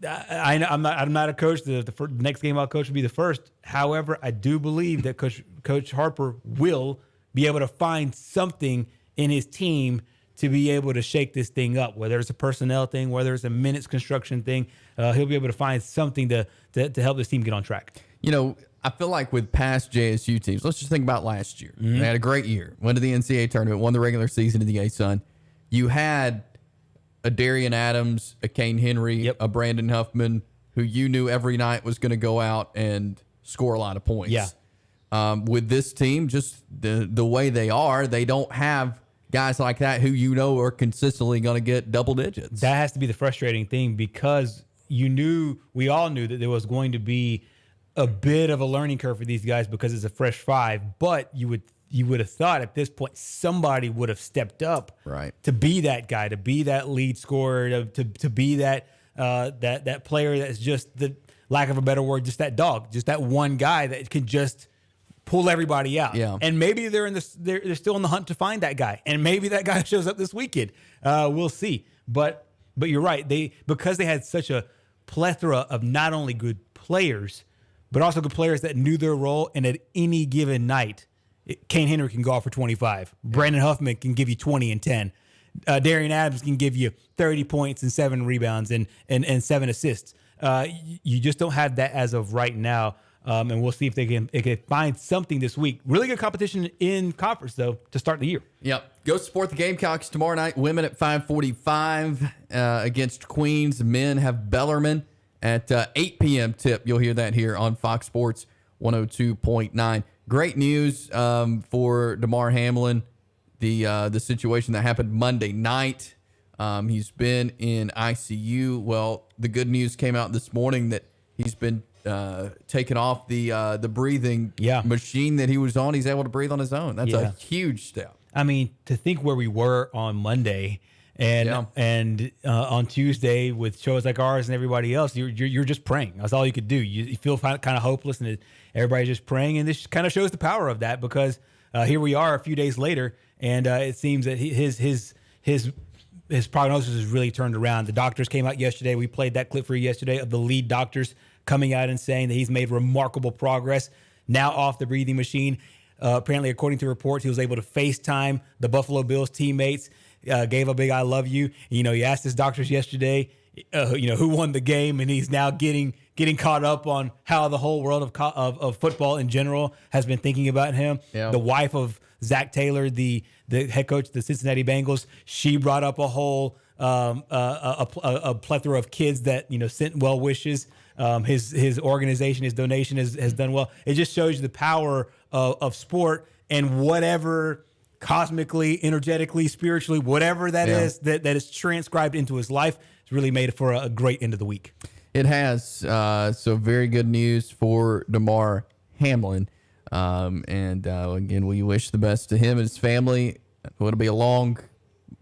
I'm not a coach. The next game I'll coach will be the first. However, I do believe that Coach Harper will be able to find something in his team to be able to shake this thing up, whether it's a personnel thing, whether it's a minutes construction thing. He'll be able to find something to help this team get on track. You know, I feel like with past JSU teams, let's just think about last year. They had a great year, went to the NCAA tournament, won the regular season of the ASUN. You had a Darian Adams, a Kane Henry, a Brandon Huffman, who you knew every night was going to go out and score a lot of points. With this team, just the way they are, they don't have guys like that who you know are consistently going to get double digits. That has to be the frustrating thing because we all knew that there was going to be a bit of a learning curve for these guys because it's a fresh five, but you would have thought at this point somebody would have stepped up to be that guy, to be that lead scorer, to be that player that's just, the lack of a better word, just that dog, just that one guy that can just pull everybody out. And maybe they're still in the hunt to find that guy, and maybe that guy shows up this weekend. We'll see. But you're right. Because they had such a plethora of not only good players, but also good players that knew their role. And at any given night, Kane Henry can go off for 25. Brandon Huffman can give you 20 and 10. Darian Adams can give you 30 points and 7 rebounds and 7 assists. You just don't have that as of right now. And we'll see if they can find something this week. Really good competition in conference, though, to start the year. Go support the Gamecocks tomorrow night. Women at 5:45 against Queens. Men have Bellarmine at 8 p.m. tip. You'll hear that here on Fox Sports 102.9. Great news for DeMar Hamlin. The situation that happened Monday night. He's been in ICU. Well, the good news came out this morning that he's been taken off the breathing machine that he was on. He's able to breathe on his own. That's a huge step. I mean, to think where we were on Monday and on Tuesday with shows like ours and everybody else, you're just praying. That's all you could do. You feel kind of hopeless, and everybody's just praying. And this kind of shows the power of that because here we are a few days later, and it seems that his prognosis has really turned around. The doctors came out yesterday. We played that clip for you yesterday of the lead doctors coming out and saying that he's made remarkable progress now off the breathing machine. Apparently, according to reports, he was able to FaceTime the Buffalo Bills teammates, gave a big "I love you." He asked his doctors yesterday, who won the game, and he's now getting caught up on how the whole world of football in general has been thinking about him. The wife of Zach Taylor, the head coach of the Cincinnati Bengals, she brought up a whole a plethora of kids that sent well wishes. His organization, his donation has done well. It just shows you the power of sport, and whatever cosmically, energetically, spiritually, whatever that is that is transcribed into his life. It's really made it for a great end of the week. It has. So very good news for DeMar Hamlin. Again, we wish the best to him and his family. It'll be a long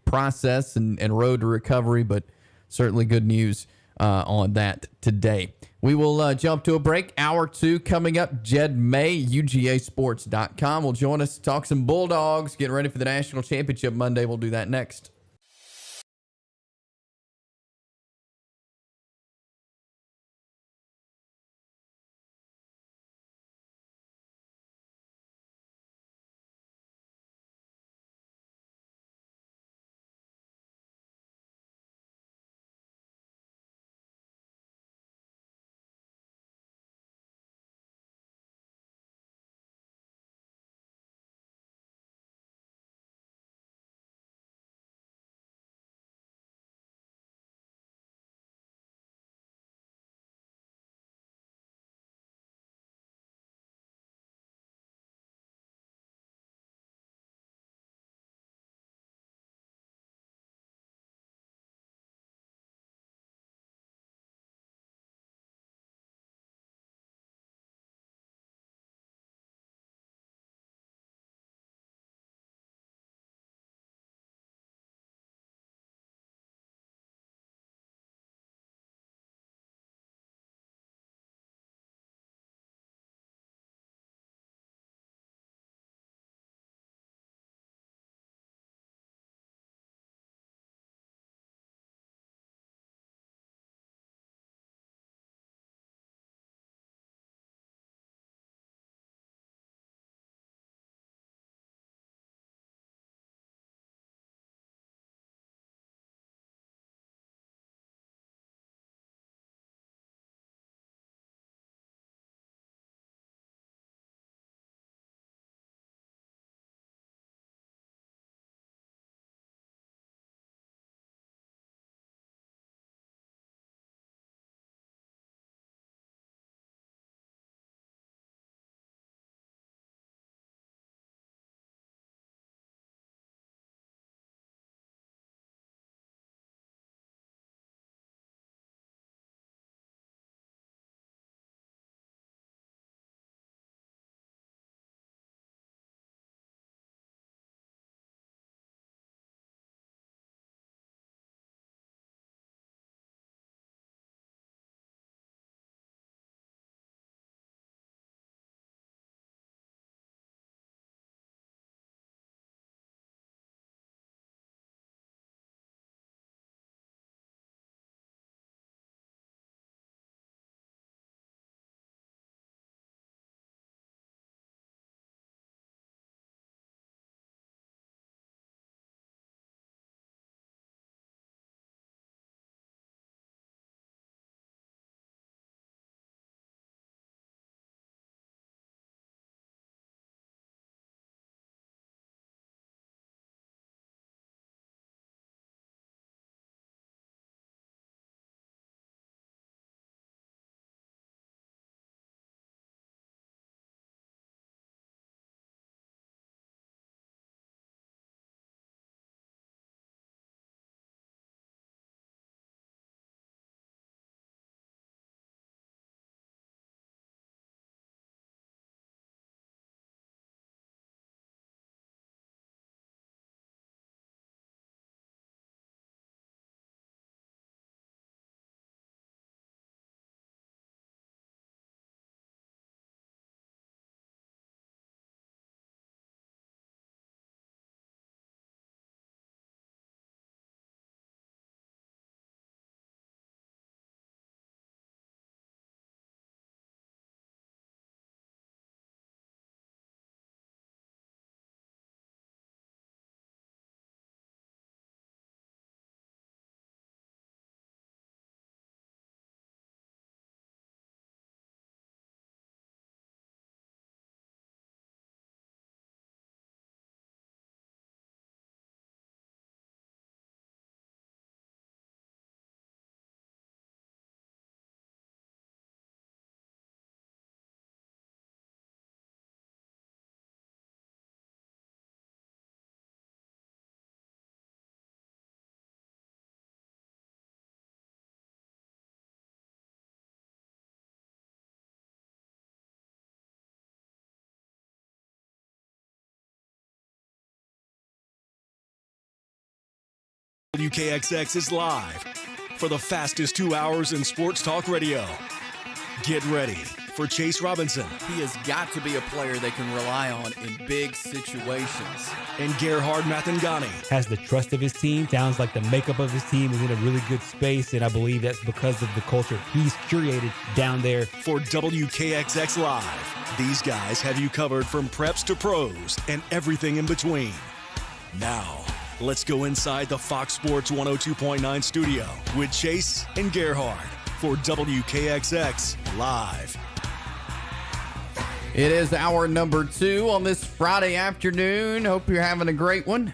process and road to recovery, but certainly good news on that today. We will jump to a break. Hour 2 coming up. Jed May, UGAsports.com, will join us to talk some Bulldogs, getting ready for the national championship Monday. We'll do that next. WKXX is live for the fastest 2 hours in sports talk radio. Get ready for Chase Robinson He has got to be a player they can rely on in big situations. and Gerhard Mathengani Has the trust of his team. Sounds like the makeup of his team is in a really good space, and I believe that's because of the culture he's curated down there. for WKXX Live. These guys have you covered from preps to pros and everything in between. Now, let's go inside the Fox Sports 102.9 studio with Chase and Gerhard for WKXX Live. It is hour number 2 on this Friday afternoon. Hope you're having a great one.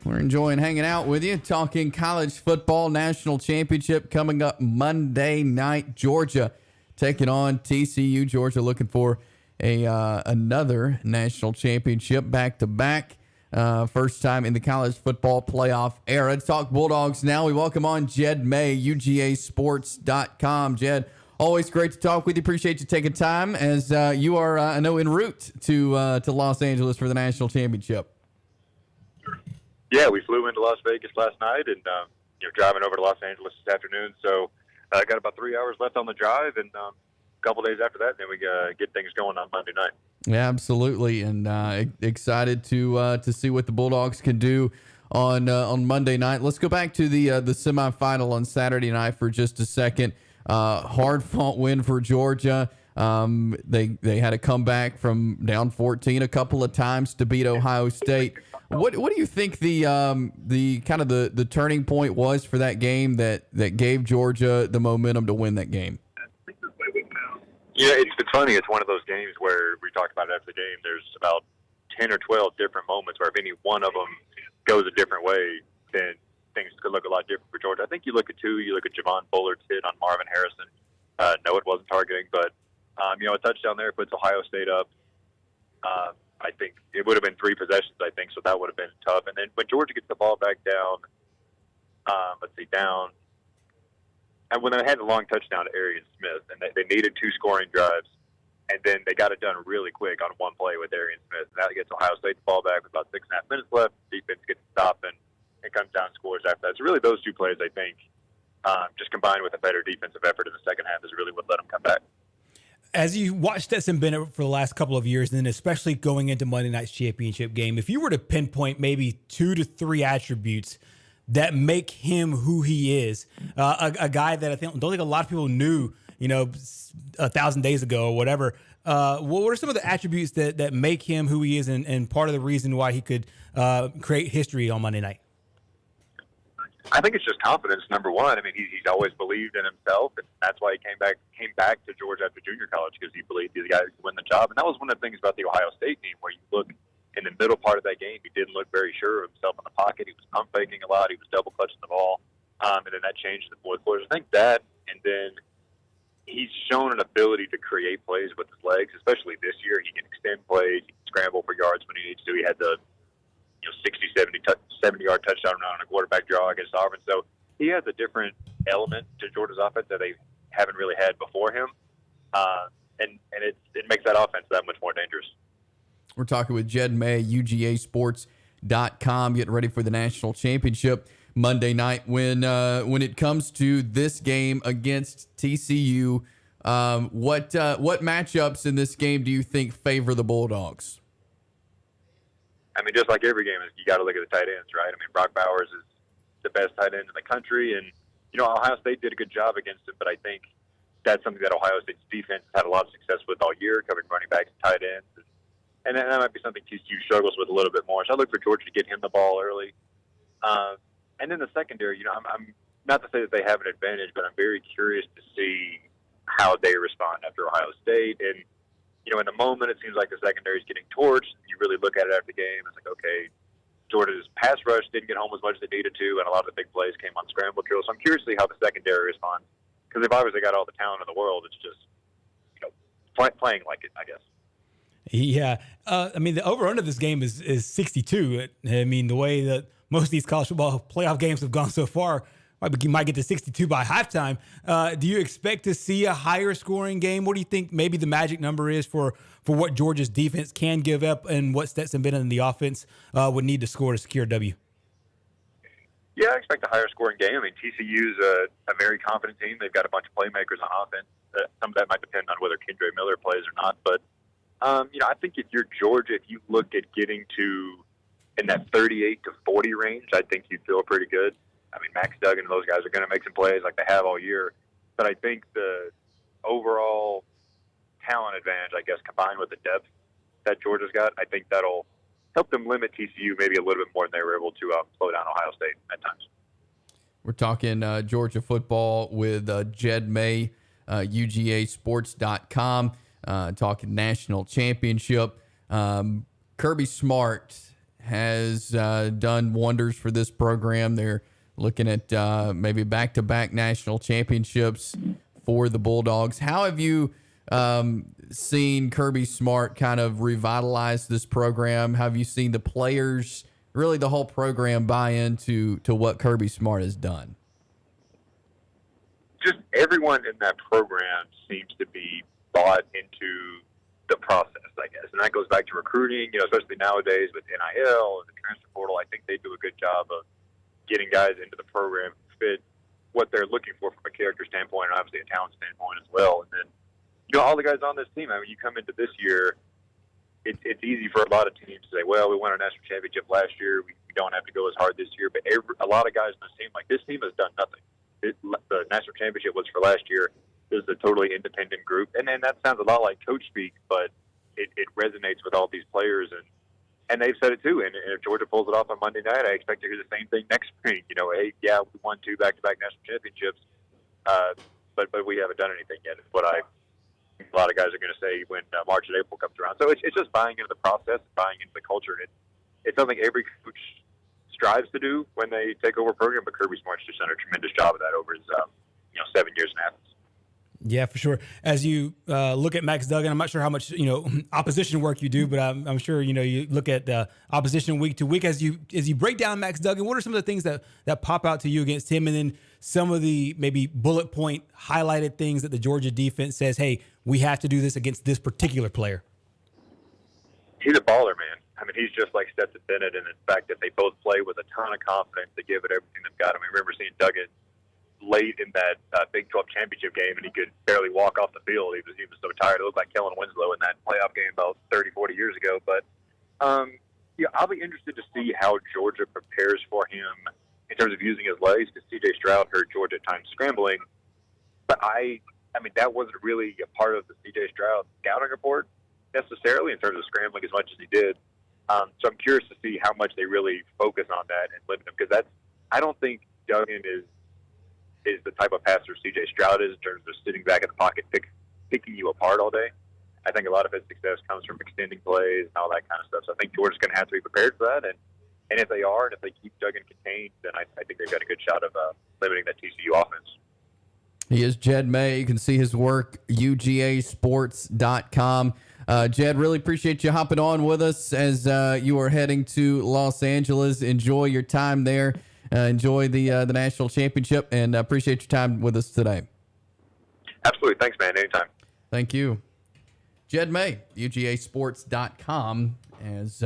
We're enjoying hanging out with you, talking college football national championship coming up Monday night. Georgia taking on TCU. Georgia looking for another national championship back-to-back. First time in the college football playoff era. To talk Bulldogs now, we welcome on Jed May, UGAsports.com. Jed, always great to talk with you. Appreciate you taking time as you are, I know, en route to Los Angeles for the national championship. Yeah, we flew into Las Vegas last night and, driving over to Los Angeles this afternoon. So I got about 3 hours left on the drive, and a couple days after that, then we get things going on Monday night. Yeah, absolutely, and excited to see what the Bulldogs can do on Monday night. Let's go back to the semifinal on Saturday night for just a second. Hard-fought win for Georgia. They had a comeback from down 14 a couple of times to beat Ohio State. What do you think the kind of the turning point was for that game that gave Georgia the momentum to win that game? Yeah, it's funny. It's one of those games where we talked about it after the game. There's about 10 or 12 different moments where if any one of them goes a different way, then things could look a lot different for Georgia. I think you look at Javon Bullard's hit on Marvin Harrison. No, it wasn't targeting, but, a touchdown there puts Ohio State up. I think it would have been 3 possessions, so that would have been tough. And then when Georgia gets the ball back down, down, and when they had a long touchdown to Arian Smith, and they needed 2 scoring drives, and then they got it done really quick on one play with Arian Smith. And that gets Ohio State the ball back with about 6.5 minutes left. Defense gets to stop and comes down and scores after that. So really those 2 plays, I think, just combined with a better defensive effort in the second half is really what let them come back. As you watch Stetson Bennett for the last couple of years, and then especially going into Monday night's championship game, if you were to pinpoint maybe 2 to 3 attributes that make him who he is, a guy that don't think a lot of people knew, 1,000 days ago or whatever. What are some of the attributes that make him who he is, and part of the reason why he could create history on Monday night? I think it's just confidence, number one. I mean, he's always believed in himself, and that's why he came back to Georgia after junior college, because he believed he's the guy who could win the job. And that was one of the things about the Ohio State team, where you look in the middle part of that game, he didn't look very sure of himself in the pocket. He was pump faking a lot. He was double clutching the ball, and then that changed in the fourth quarter. I think that, and then he's shown an ability to create plays with his legs, especially this year. He can extend plays, he can scramble for yards when he needs to. He had the 70-yard touchdown run on a quarterback draw against Auburn. So he has a different element to Georgia's offense that they haven't really had before him, and it makes that offense that much more dangerous. We're talking with Jed May, UGAsports.com, getting ready for the national championship Monday night. When it comes to this game against TCU, what matchups in this game do you think favor the Bulldogs? I mean, just like every game, you got to look at the tight ends, right? I mean, Brock Bowers is the best tight end in the country, and Ohio State did a good job against him, but I think that's something that Ohio State's defense has had a lot of success with all year, covering running backs and tight ends. And that might be something TCU struggles with a little bit more. So I look for Georgia to get him the ball early. And then the secondary, I'm not to say that they have an advantage, but I'm very curious to see how they respond after Ohio State. And, in the moment, it seems like the secondary is getting torched. You really look at it after the game, it's like, okay, Georgia's pass rush didn't get home as much as it needed to, and a lot of the big plays came on scramble drills. So I'm curious to see how the secondary responds, because they've obviously got all the talent in the world. It's just, playing like it, I guess. Yeah. I mean, the over-under of this game is 62. I mean, the way that most of these college football playoff games have gone so far, you might get to 62 by halftime. Do you expect to see a higher scoring game? What do you think maybe the magic number is for what Georgia's defense can give up and what Stetson Bennett and the offense would need to score to secure a W? Yeah, I expect a higher scoring game. I mean, TCU's a very confident team. They've got a bunch of playmakers on offense. Some of that might depend on whether Kendre Miller plays or not. But, I think if you're Georgia, if you look at getting to in that 38 to 40 range, I think you feel pretty good. I mean, Max Duggan and those guys are going to make some plays like they have all year. But I think the overall talent advantage, I guess, combined with the depth that Georgia's got, I think that'll help them limit TCU maybe a little bit more than they were able to slow down Ohio State at times. We're talking Georgia football with Jed May, UGAsports.com, talking national championship. Kirby Smart has done wonders for this program. They're looking at maybe back-to-back national championships for the Bulldogs. How have you seen Kirby Smart kind of revitalize this program? Have you seen the players, really the whole program, buy into what Kirby Smart has done? Just everyone in that program seems to be bought into the process, I guess. And that goes back to recruiting, especially nowadays with NIL and the transfer portal. I think they do a good job of getting guys into the program who fit what they're looking for from a character standpoint and obviously a talent standpoint as well. And then, all the guys on this team, I mean, you come into this year, it's easy for a lot of teams to say, well, we won our national championship last year. We don't have to go as hard this year. But a lot of guys on this team, like this team has done nothing. The national championship was for last year. This is a totally independent group. And then that sounds a lot like coach speak, but it resonates with all these players. And they've said it too. And if Georgia pulls it off on Monday night, I expect to hear the same thing next spring. Hey, yeah, we won 2 back-to-back national championships, but we haven't done anything yet. Is what a lot of guys are going to say when March and April comes around. So it's just buying into the process, buying into the culture. And it's something every coach strives to do when they take over a program, but Kirby Smart's just done a tremendous job of that over his 7 years in Athens. Yeah, for sure. As you look at Max Duggan, I'm not sure how much opposition work you do, but I'm sure you look at the opposition week to week. As you break down Max Duggan, what are some of the things that pop out to you against him, and then some of the maybe bullet point highlighted things that the Georgia defense says, hey, we have to do this against this particular player? He's a baller, man. I mean, he's just like Stetson Bennett in the fact that they both play with a ton of confidence. They give it everything they've got. I mean, I remember seeing Duggan late in that Big 12 championship game, and he could barely walk off the field. He was so tired. It looked like Kellen Winslow in that playoff game about 30, 40 years ago. But, I'll be interested to see how Georgia prepares for him in terms of using his legs, because C.J. Stroud hurt Georgia at times scrambling. But, I mean, that wasn't really a part of the C.J. Stroud scouting report necessarily in terms of scrambling as much as he did. So I'm curious to see how much they really focus on that and limit him, because I don't think Duggan is the type of passer C.J. Stroud is in terms of sitting back in the pocket, picking you apart all day. I think a lot of his success comes from extending plays and all that kind of stuff. So I think Georgia's going to have to be prepared for that. And if they are, and if they keep Duggan contained, then I think they've got a good shot of limiting that TCU offense. He is Jed May. You can see his work, UGAsports.com. Jed, really appreciate you hopping on with us as you are heading to Los Angeles. Enjoy your time there. Enjoy the national championship, and appreciate your time with us today. Absolutely. Thanks, man. Anytime. Thank you. Jed May, UGAsports.com, as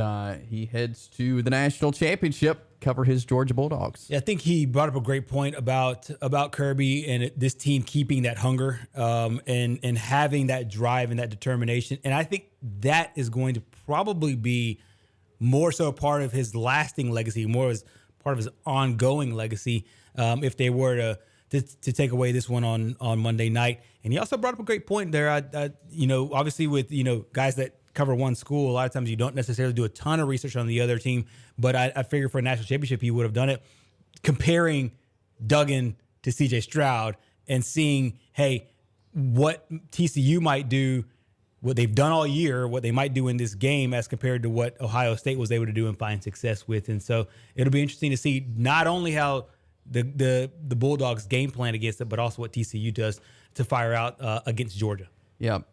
he heads to the national championship, cover his Georgia Bulldogs. Yeah, I think he brought up a great point about Kirby and this team keeping that hunger and having that drive and that determination. And I think that is going to probably be more so part of his lasting legacy, more as part of his ongoing legacy, if they were to take away this one on Monday night. And he also brought up a great point there. Obviously with guys that cover one school, a lot of times you don't necessarily do a ton of research on the other team. But I figure for a national championship, he would have done it, comparing Duggan to C.J. Stroud and seeing, hey, what TCU might do, what they've done all year, what they might do in this game as compared to what Ohio State was able to do and find success with. And so it'll be interesting to see not only how the Bulldogs game plan against it, but also what TCU does to fire out against Georgia. Yep.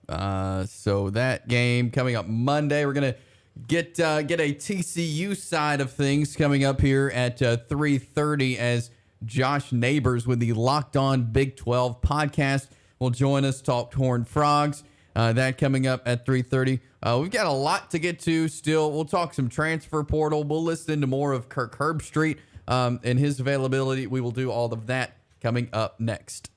So that game coming up Monday, we're going to get a TCU side of things coming up here at 3:30 as Josh Neighbors with the Locked On Big 12 podcast will join us, talk Horned Frogs. That coming up at 3:30. We've got a lot to get to still. We'll talk some transfer portal. We'll listen to more of Kirk Herbstreit and his availability. We will do all of that coming up next.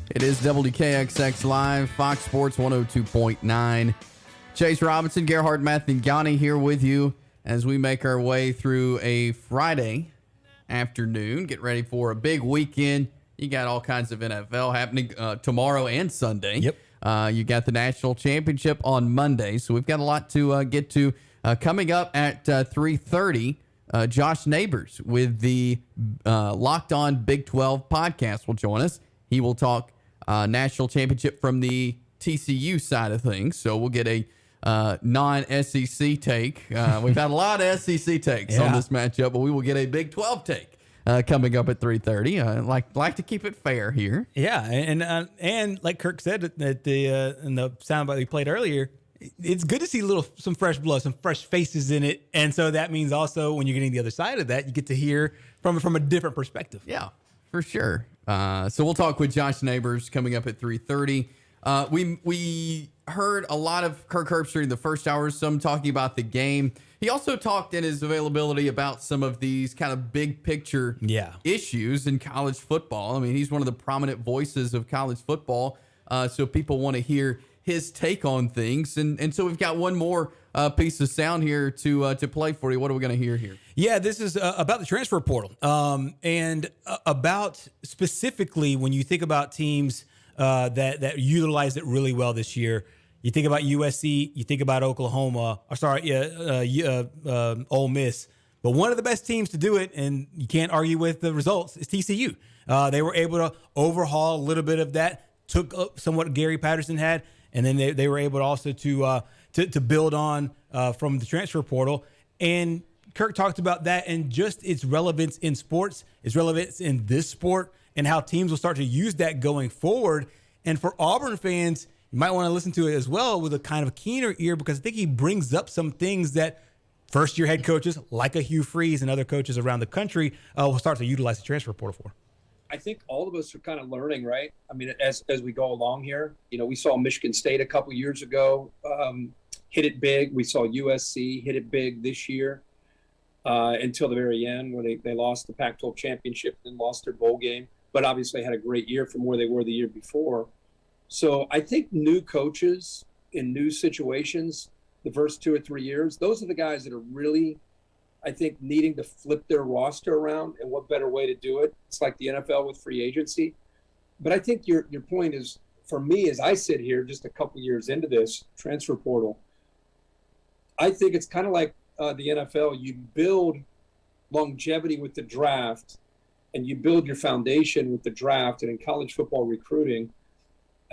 It is WKXX Live, Fox Sports 102.9. Chase Robinson, Gerhard Mathengani here with you as we make our way through a Friday afternoon. Get ready for a big weekend. You got all kinds of NFL happening tomorrow and Sunday. Yep. You got the national championship on Monday, so we've got a lot to get to. Coming up at 3:30, Josh Neighbors with the Locked On Big 12 podcast will join us. He will talk national championship from the TCU side of things, so we'll get a non-SEC take. We've had a lot of SEC takes on this matchup, but we will get a Big 12 take coming up at 3:30. Like to keep it fair here. Yeah, and like Kirk said at the in the soundbite we played earlier, it's good to see some fresh blood, some fresh faces in it, and so that means also when you're getting the other side of that, you get to hear from a different perspective. Yeah, for sure. So we'll talk with Josh Neighbors coming up at 3:30. We heard a lot of Kirk Herbstreit during the first hour, some talking about the game. He also talked in his availability about some of these kind of big picture issues in college football. I mean, he's one of the prominent voices of college football, so people want to hear his take on things. And so we've got one more piece of sound here to play for you. What are we going to hear here? Yeah, this is about the transfer portal, and about specifically when you think about teams that utilized it really well this year. You think about USC, you think about Oklahoma, Ole Miss. But one of the best teams to do it, and you can't argue with the results, is TCU. They were able to overhaul a little bit of that, took up somewhat Gary Patterson had, and then they were able also to build on from the transfer portal. And Kirk talked about that and just its relevance in sports, its relevance in this sport, and how teams will start to use that going forward. And for Auburn fans, you might want to listen to it as well with a kind of keener ear, because I think he brings up some things that first-year head coaches like a Hugh Freeze and other coaches around the country will start to utilize the transfer portal for. I think all of us are kind of learning, right? I mean, as we go along here, we saw Michigan State a couple years ago hit it big. We saw USC hit it big this year until the very end, where they lost the Pac-12 championship and lost their bowl game, but obviously had a great year from where they were the year before. So I think new coaches in new situations, the first 2 or 3 years, those are the guys that are really, I think, needing to flip their roster around. And what better way to do it? It's like the NFL with free agency. But I think your point is, for me, as I sit here just a couple years into this transfer portal, I think it's kind of like the NFL. You build longevity with the draft, and you build your foundation with the draft, and in college football recruiting.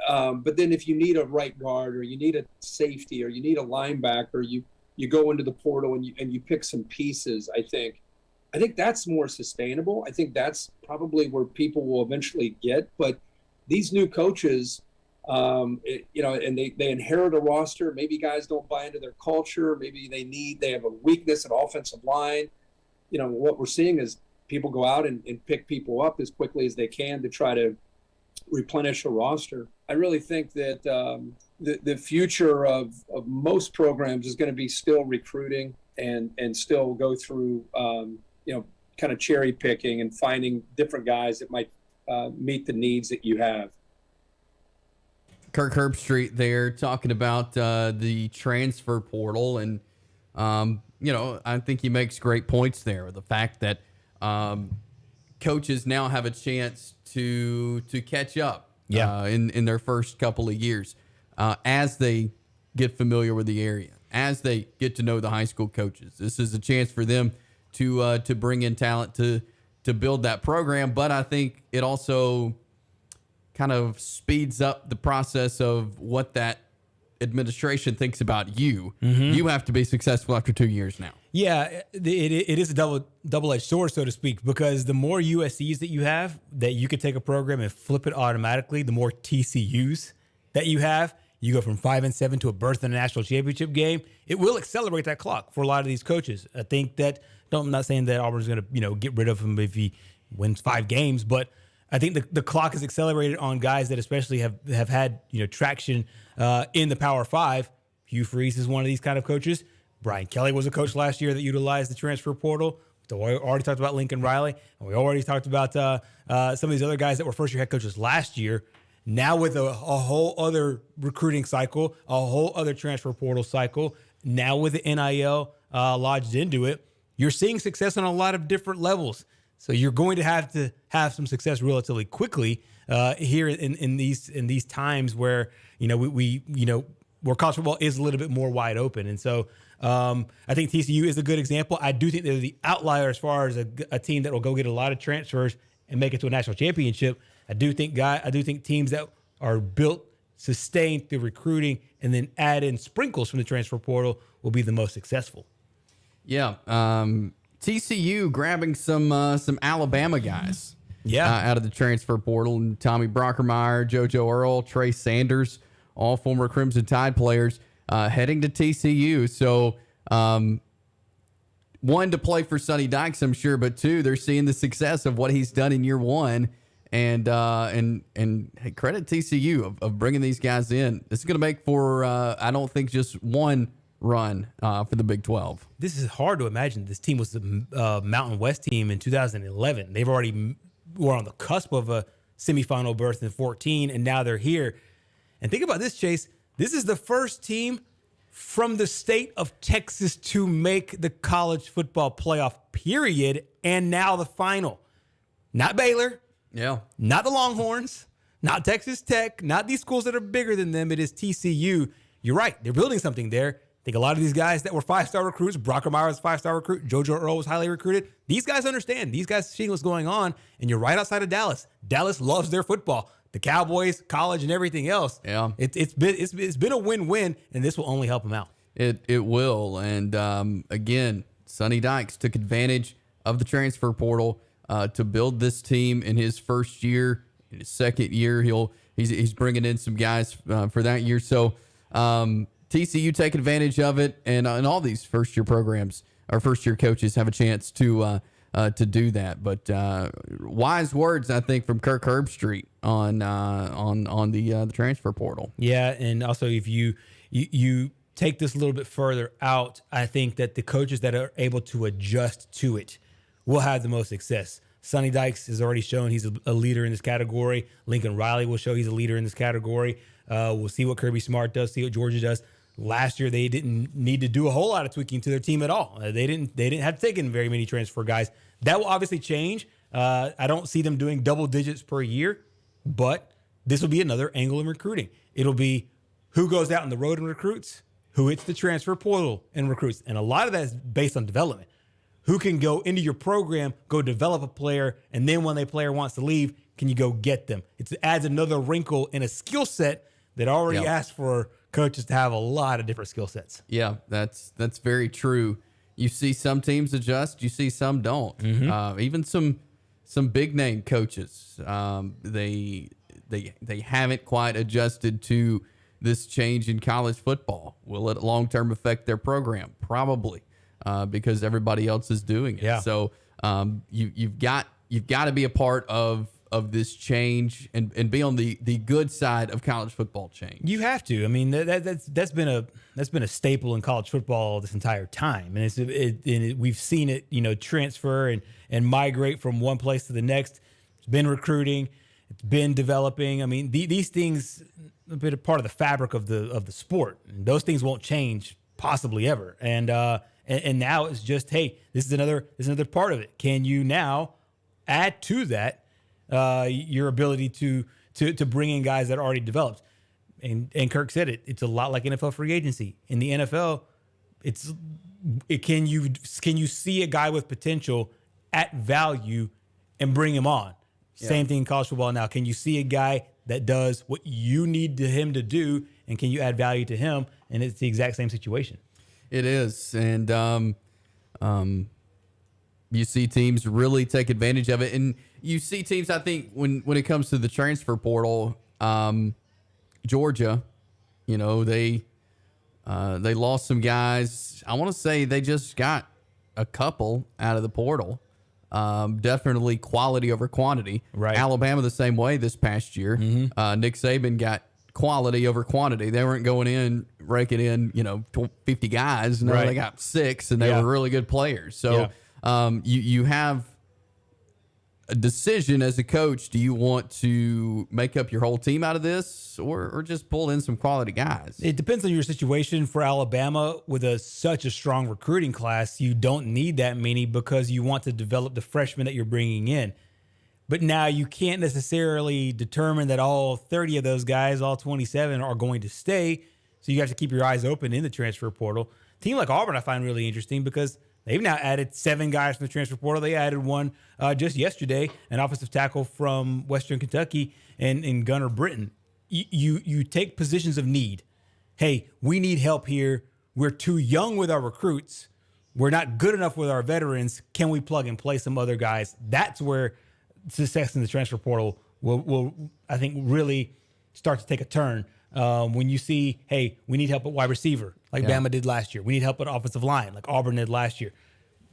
But then if you need a right guard, or you need a safety, or you need a linebacker, you go into the portal and you pick some pieces. I think that's more sustainable. I think that's probably where people will eventually get. But these new coaches, and they inherit a roster. Maybe guys don't buy into their culture. Maybe they have a weakness at offensive line. What we're seeing is people go out and pick people up as quickly as they can to try to replenish a roster. I really think that the future of most programs is going to be still recruiting and still go through, kind of cherry picking and finding different guys that might meet the needs that you have. Kirk Herbstreit there talking about the transfer portal. And, I think he makes great points there. The fact that coaches now have a chance to catch up in their first couple of years as they get familiar with the area, as they get to know the high school coaches. This is a chance for them to bring in talent to build that program. But I think it also kind of speeds up the process of what that administration thinks about you. Mm-hmm. You have to be successful after 2 years now. Yeah, it is a double-edged sword, so to speak, because the more USCs that you have, that you could take a program and flip it automatically, the more TCUs that you have, you go from 5-7 to a berth in a national championship game. It will accelerate that clock for a lot of these coaches. I think that, I'm not saying that Auburn's going to get rid of him if he wins 5 games, but I think the clock is accelerated on guys that especially have had traction in the Power 5. Hugh Freeze is one of these kind of coaches. Brian Kelly was a coach last year that utilized the transfer portal. So we already talked about Lincoln Riley, and we already talked about some of these other guys that were first-year head coaches last year. Now with a whole other recruiting cycle, a whole other transfer portal cycle, now with the NIL lodged into it, you're seeing success on a lot of different levels. So you're going to have some success relatively quickly here in these times where where college football is a little bit more wide open. And so I think TCU is a good example. I do think they're the outlier as far as a team that will go get a lot of transfers and make it to a national championship. I do think teams that are built, sustained through recruiting, and then add in sprinkles from the transfer portal will be the most successful. Yeah. TCU grabbing some Alabama guys. Yeah. Out of the transfer portal. And Tommy Brockermeyer, JoJo Earl, Trey Sanders, all former Crimson Tide players heading to TCU. So, one, to play for Sonny Dykes, I'm sure, but two, they're seeing the success of what he's done in year one. And hey, credit TCU of bringing these guys in. This is going to make for, I don't think, just one run for the Big 12. This is hard to imagine. This team was the Mountain West team in 2011. They've already were on the cusp of a semifinal berth in 14, and now they're here. And think about this, Chase. This is the first team from the state of Texas to make the college football playoff, period, and now the final. Not Baylor. Yeah. Not the Longhorns. Not Texas Tech. Not these schools that are bigger than them. It is TCU. You're right. They're building something there. I think a lot of these guys that were 5-star recruits, Brockermeyer was a 5-star recruit, JoJo Earl was highly recruited. These guys understand. These guys seeing what's going on, and you're right outside of Dallas. Dallas loves their football. The Cowboys, college, and everything else. Yeah, it's been a win-win, and this will only help them out. It will. And again, Sonny Dykes took advantage of the transfer portal to build this team in his first year. In his second year, he's bringing in some guys for that year. So TCU take advantage of it, and all these first-year programs or first-year coaches have a chance to do that. But wise words, I think, from Kirk Herbstreit on the transfer portal. Yeah, and also if you take this a little bit further out, I think that the coaches that are able to adjust to it will have the most success. Sonny Dykes has already shown he's a leader in this category. Lincoln Riley will show he's a leader in this category. We'll see what Kirby Smart does, see what Georgia does. Last year, they didn't need to do a whole lot of tweaking to their team at all. They didn't have to take in very many transfer guys. That will obviously change. I don't see them doing double digits per year, but this will be another angle in recruiting. It'll be who goes out on the road and recruits, who hits the transfer portal and recruits. And a lot of that is based on development. Who can go into your program, go develop a player, and then when the player wants to leave, can you go get them? It adds another wrinkle in a skill set that already asks for coaches to have a lot of different skill sets. Yeah, that's very true. You see some teams adjust, you see some don't. Mm-hmm. Even some big name coaches, they haven't quite adjusted to this change in college football. Will it long term affect their program? Probably, because everybody else is doing it. Yeah. So you've got to be a part of this change and be on the good side of college football change. You have to. I mean, that's been a staple in college football this entire time, and we've seen it, transfer and migrate from one place to the next. It's been recruiting, it's been developing. I mean, these things have been a part of the fabric of the sport, and those things won't change possibly ever. And now it's just, hey, this is another part of it. Can you now add to that your ability to bring in guys that are already developed? And Kirk said it. It's a lot like NFL free agency. In the NFL, can you see a guy with potential at value and bring him on? Yeah. Same thing in college football now. Can you see a guy that does what you need him to do, and can you add value to him? And it's the exact same situation. It is, and you see teams really take advantage of it, and you see teams. I think when it comes to the transfer portal, Georgia, they lost some guys. I want to say they just got a couple out of the portal. Definitely quality over quantity. Right. Alabama the same way this past year. Mm-hmm. Nick Saban got quality over quantity. They weren't going in raking in 50 guys. No, right. They got 6, and they were really good players. So you have a decision as a coach. Do you want to make up your whole team out of this, or just pull in some quality guys? It depends on your situation. For Alabama, with such a strong recruiting class, you don't need that many because you want to develop the freshmen that you're bringing in. But now you can't necessarily determine that all 30 of those guys, all 27, are going to stay. So you have to keep your eyes open in the transfer portal. A team like Auburn I find really interesting because they've now added 7 guys from the transfer portal. They added one just yesterday, an offensive tackle from Western Kentucky, and Gunnar Britton. You take positions of need. Hey, we need help here. We're too young with our recruits. we're not good enough with our veterans. Can we plug and play some other guys? That's where success in the transfer portal will I think, really start to take a turn. When you see, hey, we need help at wide receiver, like Bama did last year. We need help at offensive line, like Auburn did last year.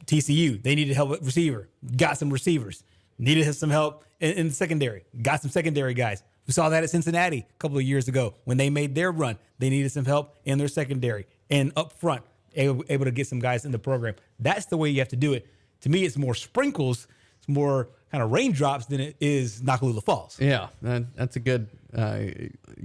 TCU, they needed help at receiver. Got some receivers. Needed some help in the secondary. Got some secondary guys. We saw that at Cincinnati a couple of years ago when they made their run. They needed some help in their secondary and up front, able to get some guys in the program. That's the way you have to do it. To me, it's more sprinkles. It's more kind of raindrops than it is Nakalula Falls. Yeah, that's a good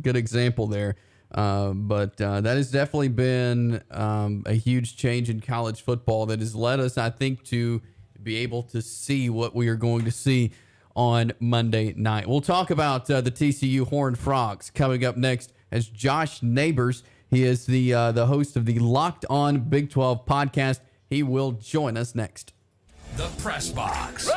example there. But that has definitely been a huge change in college football that has led us, I think, to be able to see what we are going to see on Monday night. We'll talk about the TCU Horned Frogs coming up next as Josh Neighbors. He is the host of the Locked On Big 12 podcast. He will join us next. The Press Box.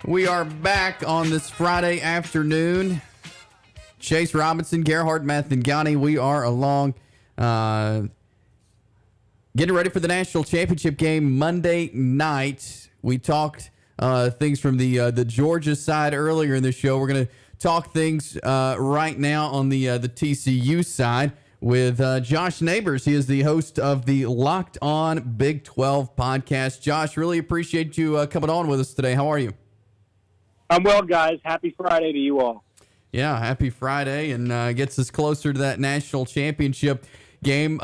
We are back on this Friday afternoon. Chase Robinson, Gerhard Mathengani, we are along. Getting ready for the national championship game Monday night. We talked things from the Georgia side earlier in the show. We're going to talk things right now on the TCU side with Josh Neighbors. He is the host of the Locked On Big 12 podcast. Josh, really appreciate you coming on with us today. How are you? I'm well, guys. Happy Friday to you all. Yeah, happy Friday, and gets us closer to that national championship game.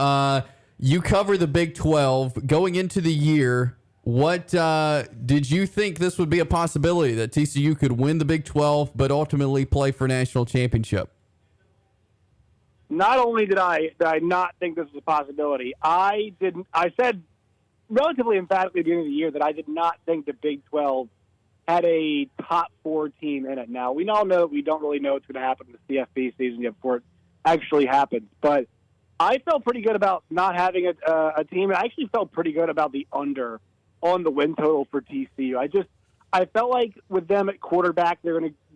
You cover the Big 12 going into the year. What did you think this would be a possibility that TCU could win the Big 12, but ultimately play for national championship? Not only did I not think this was a possibility, I said relatively emphatically at the beginning of the year that I did not think the Big 12 had a top 4 team in it. Now, we all know we don't really know what's going to happen in the CFP season yet before it actually happens, but I felt pretty good about not having a team. I actually felt pretty good about the under on the win total for TCU. I felt like with them at quarterback, they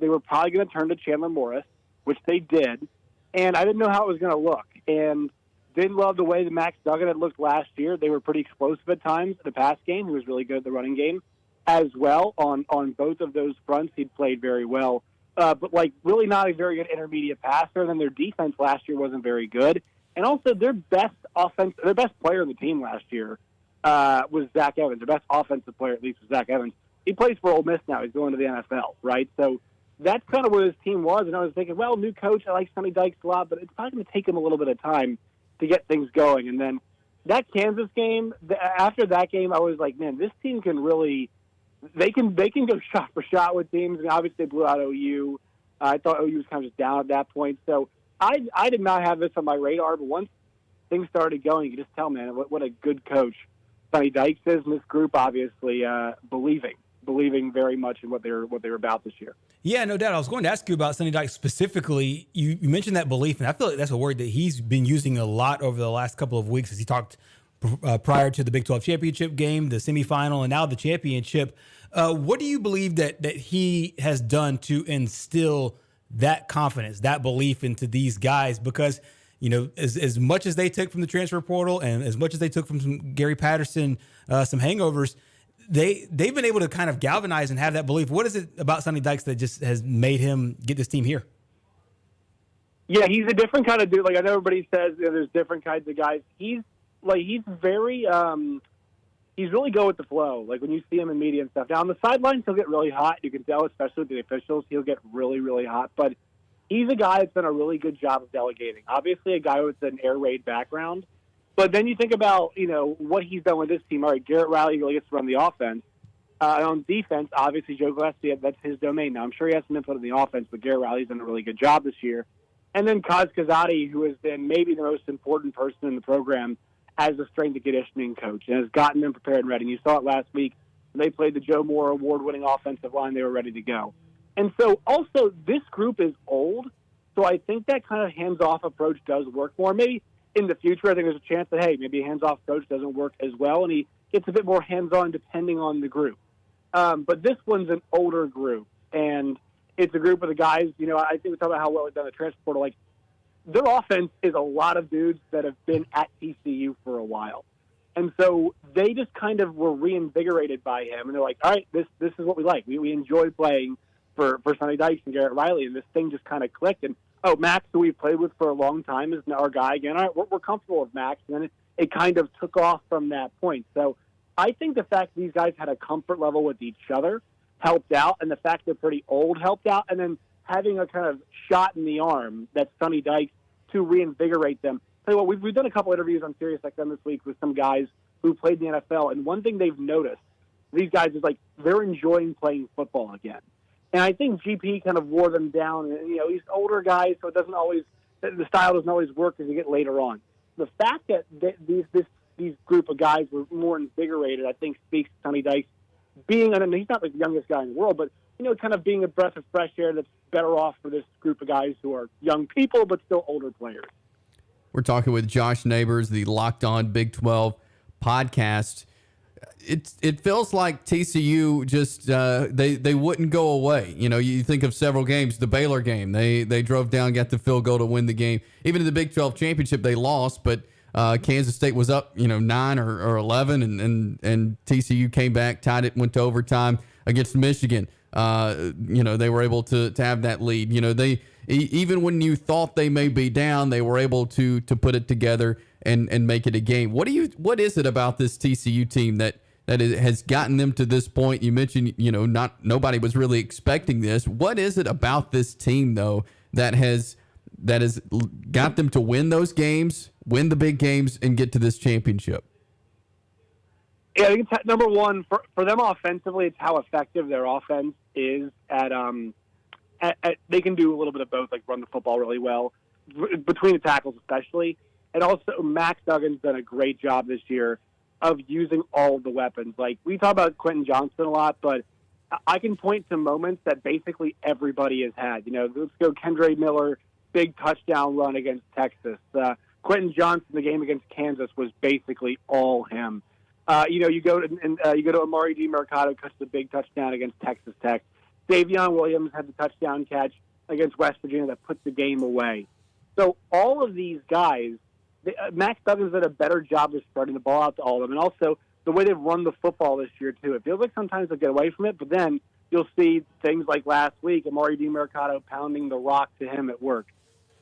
were probably going to turn to Chandler Morris, which they did, and I didn't know how it was going to look. And didn't love the way that Max Duggan had looked last year. They were pretty explosive at times in the pass game. He was really good at the running game as well. On both of those fronts, he'd played very well. But really not a very good intermediate passer. And then their defense last year wasn't very good. And also their best player on the team last year was Zach Evans. Their best offensive player, at least, was Zach Evans. He plays for Ole Miss now. He's going to the NFL, right? So that's kind of where his team was. And I was thinking, well, new coach, I like Sonny Dykes a lot, but it's probably going to take him a little bit of time to get things going. And then that Kansas game, after that game, I was like, man, this team can really – they can go shot for shot with teams. I mean, obviously, they blew out OU. I thought OU was kind of just down at that point. So I did not have this on my radar, but once things started going, you just tell, man, what a good coach Sonny Dykes is, and this group obviously believing very much in what they were about this year. Yeah, no doubt. I was going to ask you about Sonny Dykes specifically. You mentioned that belief, and I feel like that's a word that he's been using a lot over the last couple of weeks as he talked prior to the Big 12 championship game, the semifinal, and now the championship. What do you believe that he has done to instill that confidence, that belief into these guys? Because, you know, as much as they took from the transfer portal and as much as they took from some Gary Patterson, some hangovers, they've been able to kind of galvanize and have that belief. What is it about Sonny Dykes that just has made him get this team here? Yeah, he's a different kind of dude. Like, I know everybody says there's different kinds of guys. He's very he's really go with the flow. Like when you see him in media and stuff. Now on the sidelines, he'll get really hot. You can tell, especially with the officials, he'll get really, really hot. But he's a guy that's done a really good job of delegating. Obviously, a guy with an air raid background. But then you think about, you know, what he's done with this team. All right, Garrett Riley really gets to run the offense. And on defense, obviously, Joe Gillespie, that's his domain. Now, I'm sure he has some input in the offense, but Garrett Riley's done a really good job this year. And then Kaz Kazadi, who has been maybe the most important person in the program as a strength and conditioning coach and has gotten them prepared and ready. And you saw it last week when they played the Joe Moore award-winning offensive line. They were ready to go. And so also this group is old, so I think that kind of hands-off approach does work more. Maybe in the future I think there's a chance that, hey, maybe a hands-off approach doesn't work as well, and he gets a bit more hands-on depending on the group. But this one's an older group, and it's a group of the guys, you know, I think we talk about how well they've done the transfer portal. Like, their offense is a lot of dudes that have been at TCU for a while. And so they just kind of were reinvigorated by him. And they're like, all right, this is what we like. We enjoy playing for Sonny Dykes and Garrett Riley. And this thing just kind of clicked. And, Max, who we've played with for a long time, is our guy again. All right, we're comfortable with Max. And then it kind of took off from that point. So I think the fact these guys had a comfort level with each other helped out. And the fact they're pretty old helped out. And then having a kind of shot in the arm that's Sonny Dykes to reinvigorate them. Tell you what, we've done a couple interviews on SiriusXM this week with some guys who played in the NFL, and one thing they've noticed, these guys is like they're enjoying playing football again. And I think GP kind of wore them down. And, you know, he's older guys, so it doesn't always the style doesn't always work as you get later on. The fact that these group of guys were more invigorated, I think, speaks to Sonny Dykes being. And he's not like the youngest guy in the world, but you know, kind of being a breath of fresh air that's better off for this group of guys who are young people but still older players. We're talking with Josh Neighbors, the Locked On Big 12 podcast. it feels like TCU just they wouldn't go away. You know, you think of several games, the Baylor game, they drove down, got the field goal to win the game. Even in the Big 12 championship, they lost, but Kansas State was up, 9 or 11, and TCU came back, tied it, went to overtime against Michigan. They were able to have that lead. They even when you thought they may be down, they were able to put it together and make it a game. What is it about this TCU team that has gotten them to this point? You mentioned, nobody was really expecting this. What is it about this team though that has got them to win those games, win the big games, and get to this championship? Yeah, I think it's, number one, for them offensively, it's how effective their offense is at they can do a little bit of both, like run the football really well, between the tackles especially. And also, Max Duggan's done a great job this year of using all of the weapons. Like, we talk about Quentin Johnston a lot, but I can point to moments that basically everybody has had. Let's go Kendre Miller, big touchdown run against Texas. Quentin Johnston, the game against Kansas, was basically all him. You go to Amari DiMercato, catches a big touchdown against Texas Tech. Davion Williams had the touchdown catch against West Virginia that put the game away. So all of these guys, Max Duggan's done a better job of spreading the ball out to all of them. And also, the way they've run the football this year, too. It feels like sometimes they'll get away from it, but then you'll see things like last week, Amari DiMercato pounding the rock to him at work.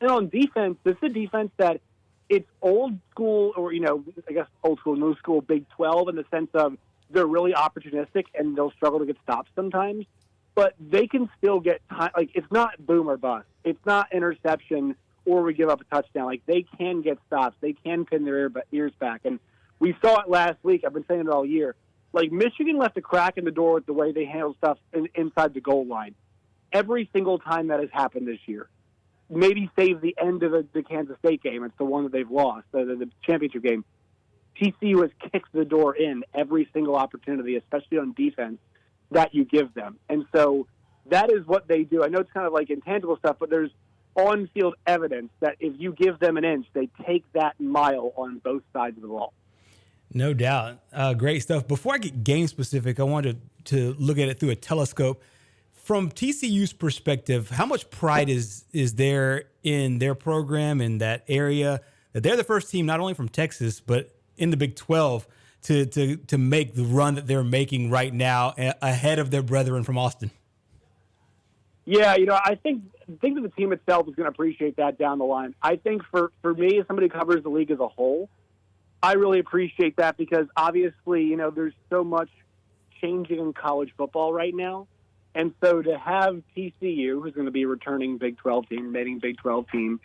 And on defense, this is a defense that it's old school, or, I guess old school, new school, Big 12 in the sense of they're really opportunistic and they'll struggle to get stops sometimes. But they can still get time. Like, it's not boom or bust. It's not interception or we give up a touchdown. Like, they can get stops. They can pin their ears back. And we saw it last week. I've been saying it all year. Like, Michigan left a crack in the door with the way they handle stuff inside the goal line. Every single time that has happened this year. Maybe save the end of the Kansas State game. It's the one that they've lost, the championship game. TCU has kicked the door in every single opportunity, especially on defense, that you give them. And so that is what they do. I know it's kind of like intangible stuff, but there's on-field evidence that if you give them an inch, they take that mile on both sides of the ball. No doubt. Great stuff. Before I get game specific, I wanted to look at it through a telescope. From TCU's perspective, how much pride is there in their program in that area, that they're the first team not only from Texas, but in the Big 12 to make the run that they're making right now ahead of their brethren from Austin? Yeah, I think that the team itself is going to appreciate that down the line. I think for me, as somebody who covers the league as a whole, I really appreciate that because obviously, there's so much changing in college football right now. And so to have TCU, who's going to be a returning Big 12 team, remaining Big 12 team,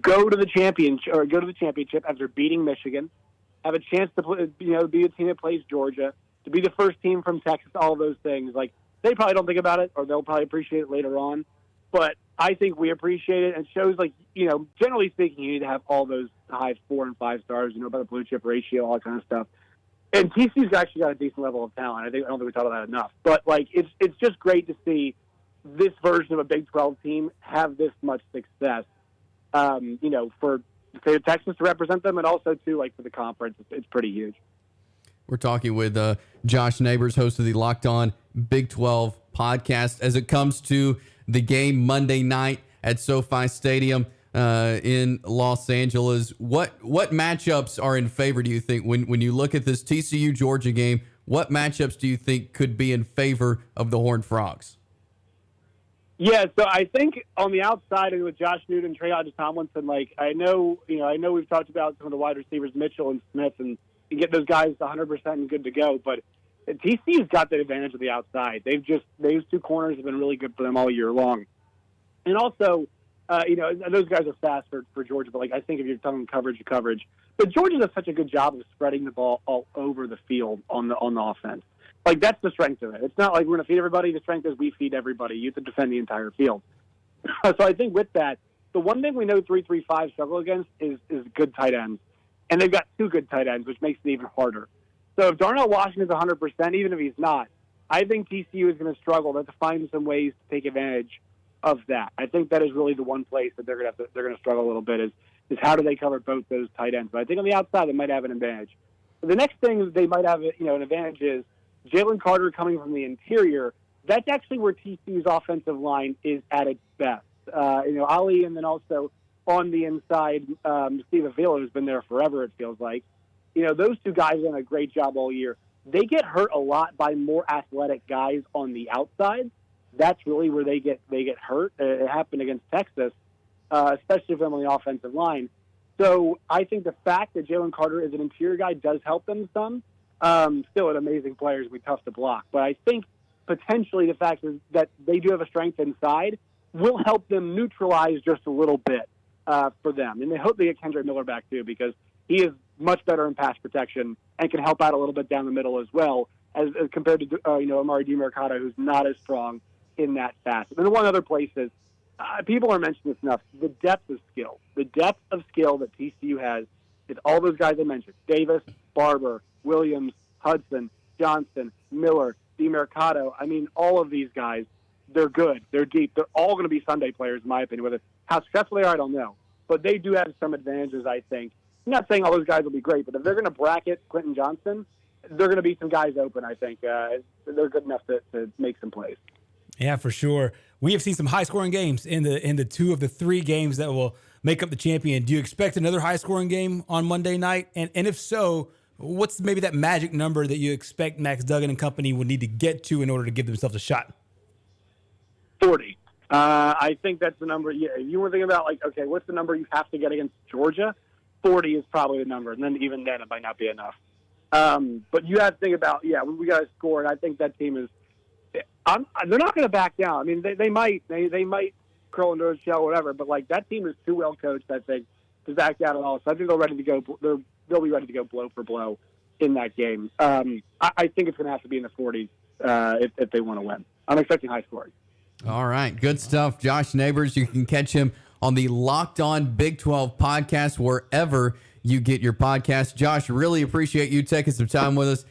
go to the championship after beating Michigan, have a chance to play, be a team that plays Georgia, to be the first team from Texas, all those things. Like, they probably don't think about it, or they'll probably appreciate it later on. But I think we appreciate it. And it shows, like, generally speaking, you need to have all those high 4 and 5 stars, about the blue chip ratio, all that kind of stuff. And TCU's actually got a decent level of talent. I don't think we talk about that enough. But, like, it's just great to see this version of a Big 12 team have this much success, for the state of Texas to represent them, and also, too, like, for the conference. It's pretty huge. We're talking with Josh Neighbors, host of the Locked On Big 12 podcast. As it comes to the game Monday night at SoFi Stadium in Los Angeles, what matchups are in favor, do you think, when you look at this TCU-Georgia game? What matchups do you think could be in favor of the Horned Frogs? Yeah, so I think on the outside with Josh Newton, Trey Hodges-Tomlinson, like, I know we've talked about some of the wide receivers, Mitchell and Smith, and get those guys 100% and good to go. But TCU's got that advantage of the outside. Those two corners have been really good for them all year long. And also, those guys are fast for Georgia, but, like, I think if you're talking coverage. But Georgia does such a good job of spreading the ball all over the field on the offense. Like, that's the strength of it. It's not like we're going to feed everybody. The strength is we feed everybody. You have to defend the entire field. So I think with that, the one thing we know 3-3-5 struggle against is good tight ends. And they've got 2 good tight ends, which makes it even harder. So if Darnell Washington's 100%, even if he's not, I think TCU is going to struggle to find some ways to take advantage of that. I think that is really the one place that they're going to struggle a little bit is how do they cover both those tight ends. But I think on the outside they might have an advantage. The next thing they might have, an advantage is Jalen Carter coming from the interior. That's actually where TCU's offensive line is at its best. Ali, and then also on the inside, Steve Avila, who's been there forever, it feels like. Those two guys have done a great job all year. They get hurt a lot by more athletic guys on the outside. That's really where they get hurt. It happened against Texas, especially from on the offensive line. So I think the fact that Jalen Carter is an interior guy does help them some. Still an amazing player, is tough to block. But I think potentially the fact is that they do have a strength inside will help them neutralize just a little bit for them. And they hope they get Kendrick Miller back too, because he is much better in pass protection and can help out a little bit down the middle as well, as compared to Amari DiMercato, who's not as strong in that facet. And one other place is, people are mentioning this enough, the depth of skill. The depth of skill that TCU has is all those guys I mentioned: Davis, Barber, Williams, Hudson, Johnson, Miller, DiMercato. I mean, all of these guys, they're good. They're deep. They're all going to be Sunday players, in my opinion. Whether how successful they are, I don't know. But they do have some advantages, I think. I'm not saying all those guys will be great, but if they're going to bracket Quentin Johnson, they're going to be some guys open, I think. They're good enough to make some plays. Yeah, for sure. We have seen some high-scoring games in the two of the three games that will make up the champion. Do you expect another high-scoring game on Monday night? And if so, what's maybe that magic number that you expect Max Duggan and company would need to get to in order to give themselves a shot? 40. I think that's the number. Yeah, if you were thinking about, okay, what's the number you have to get against Georgia? 40 is probably the number, and then even then it might not be enough. But you have to think about, we got to score, and I think that team is. They're not going to back down. I mean, they might curl into a shell, or whatever. But that team is too well coached, I think, to back down at all. So I think they're ready to go. They'll be ready to go blow for blow in that game. I think it's going to have to be in the 40s if they want to win. I'm expecting high scoring. All right, good stuff, Josh Neighbors. You can catch him on the Locked On Big 12 podcast wherever you get your podcast. Josh, really appreciate you taking some time with us.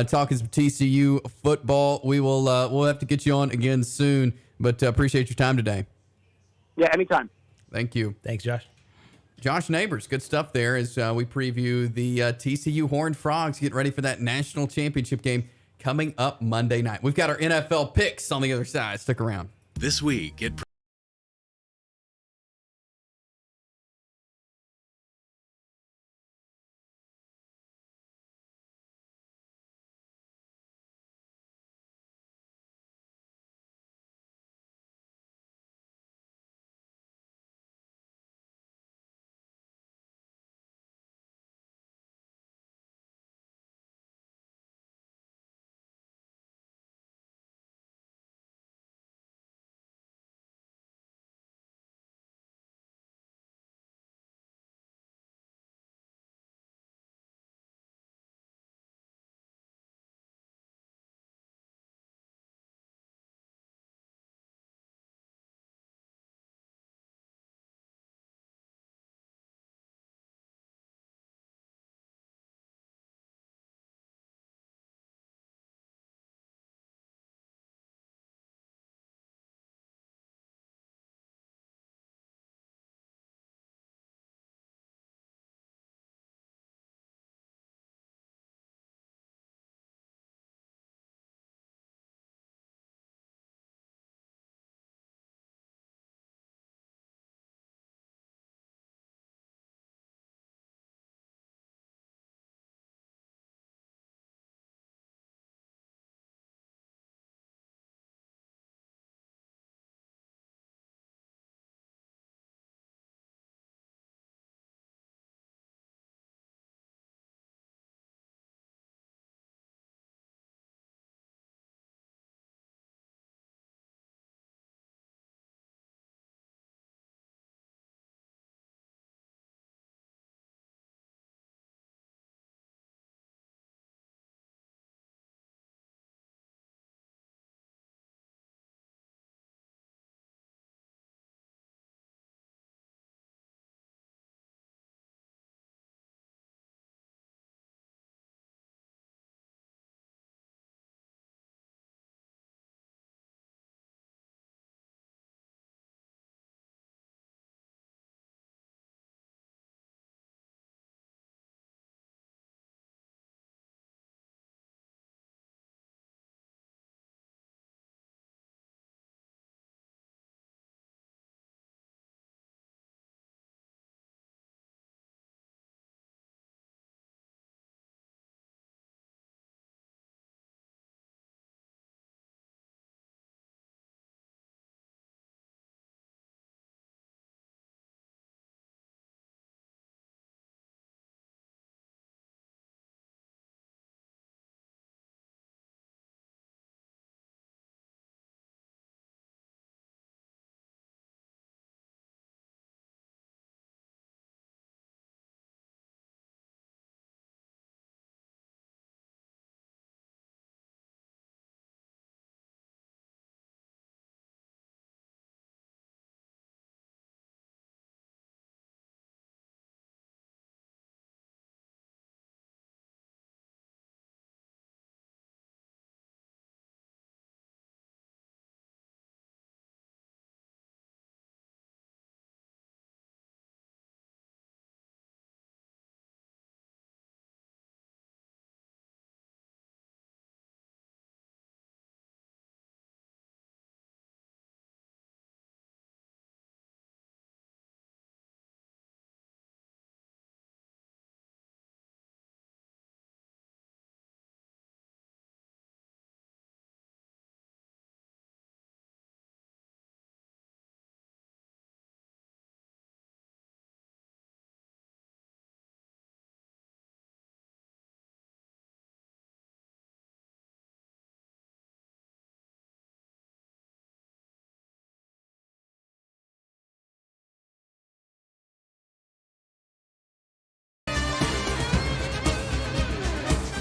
Talking some TCU football. We'll have to get you on again soon, but appreciate your time today. Yeah, anytime. Thank you. Thanks, Josh. Josh Neighbors, good stuff there as we preview the TCU Horned Frogs. Get ready for that national championship game coming up Monday night. We've got our NFL picks on the other side. Stick around. This week, it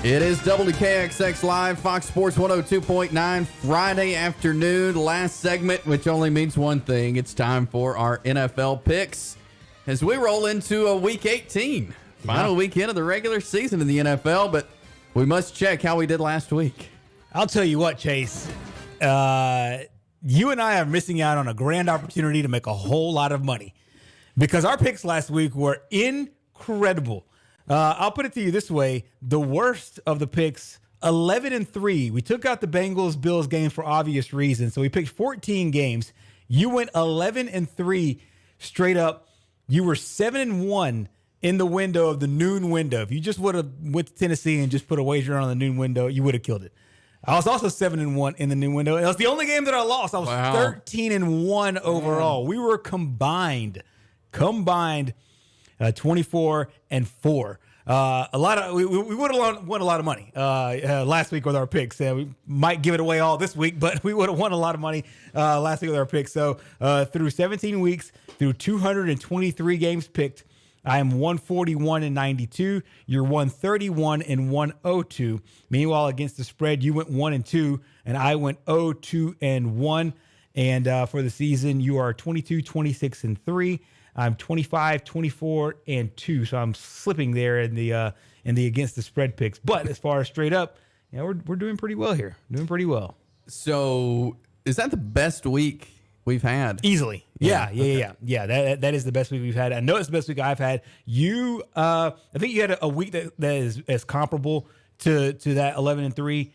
It is WKXX Live, Fox Sports 102.9, Friday afternoon. Last segment, which only means one thing. It's time for our NFL picks as we roll into a Week 18. Final weekend of the regular season in the NFL, but we must check how we did last week. I'll tell you what, Chase. You and I are missing out on a grand opportunity to make a whole lot of money because our picks last week were incredible. I'll put it to you this way. The worst of the picks, 11-3. We took out the Bengals-Bills game for obvious reasons. So we picked 14 games. You went 11-3 straight up. You were 7-1 in the window of the noon window. If you just would have went to Tennessee and just put a wager on the noon window, you would have killed it. I was also 7-1 in the noon window. It was the only game that I lost. I was 13-1 overall. We were combined 24-4. We would have won a lot of money last week with our picks. We might give it away all this week, but we would have won a lot of money last week with our picks. So through 17 weeks, through 223 games picked, I am 141-92. You're 131-102. Meanwhile, against the spread, you went 1-2, and I went 0-2-1. And for the season, you are 22-26-3. I'm 25-24-2, so I'm slipping there in the against the spread picks. But as far as straight up, we're doing pretty well here. Doing pretty well. So is that the best week we've had? Easily. Yeah. That is the best week we've had. I know it's the best week I've had. You, I think you had a week that is comparable to that 11-3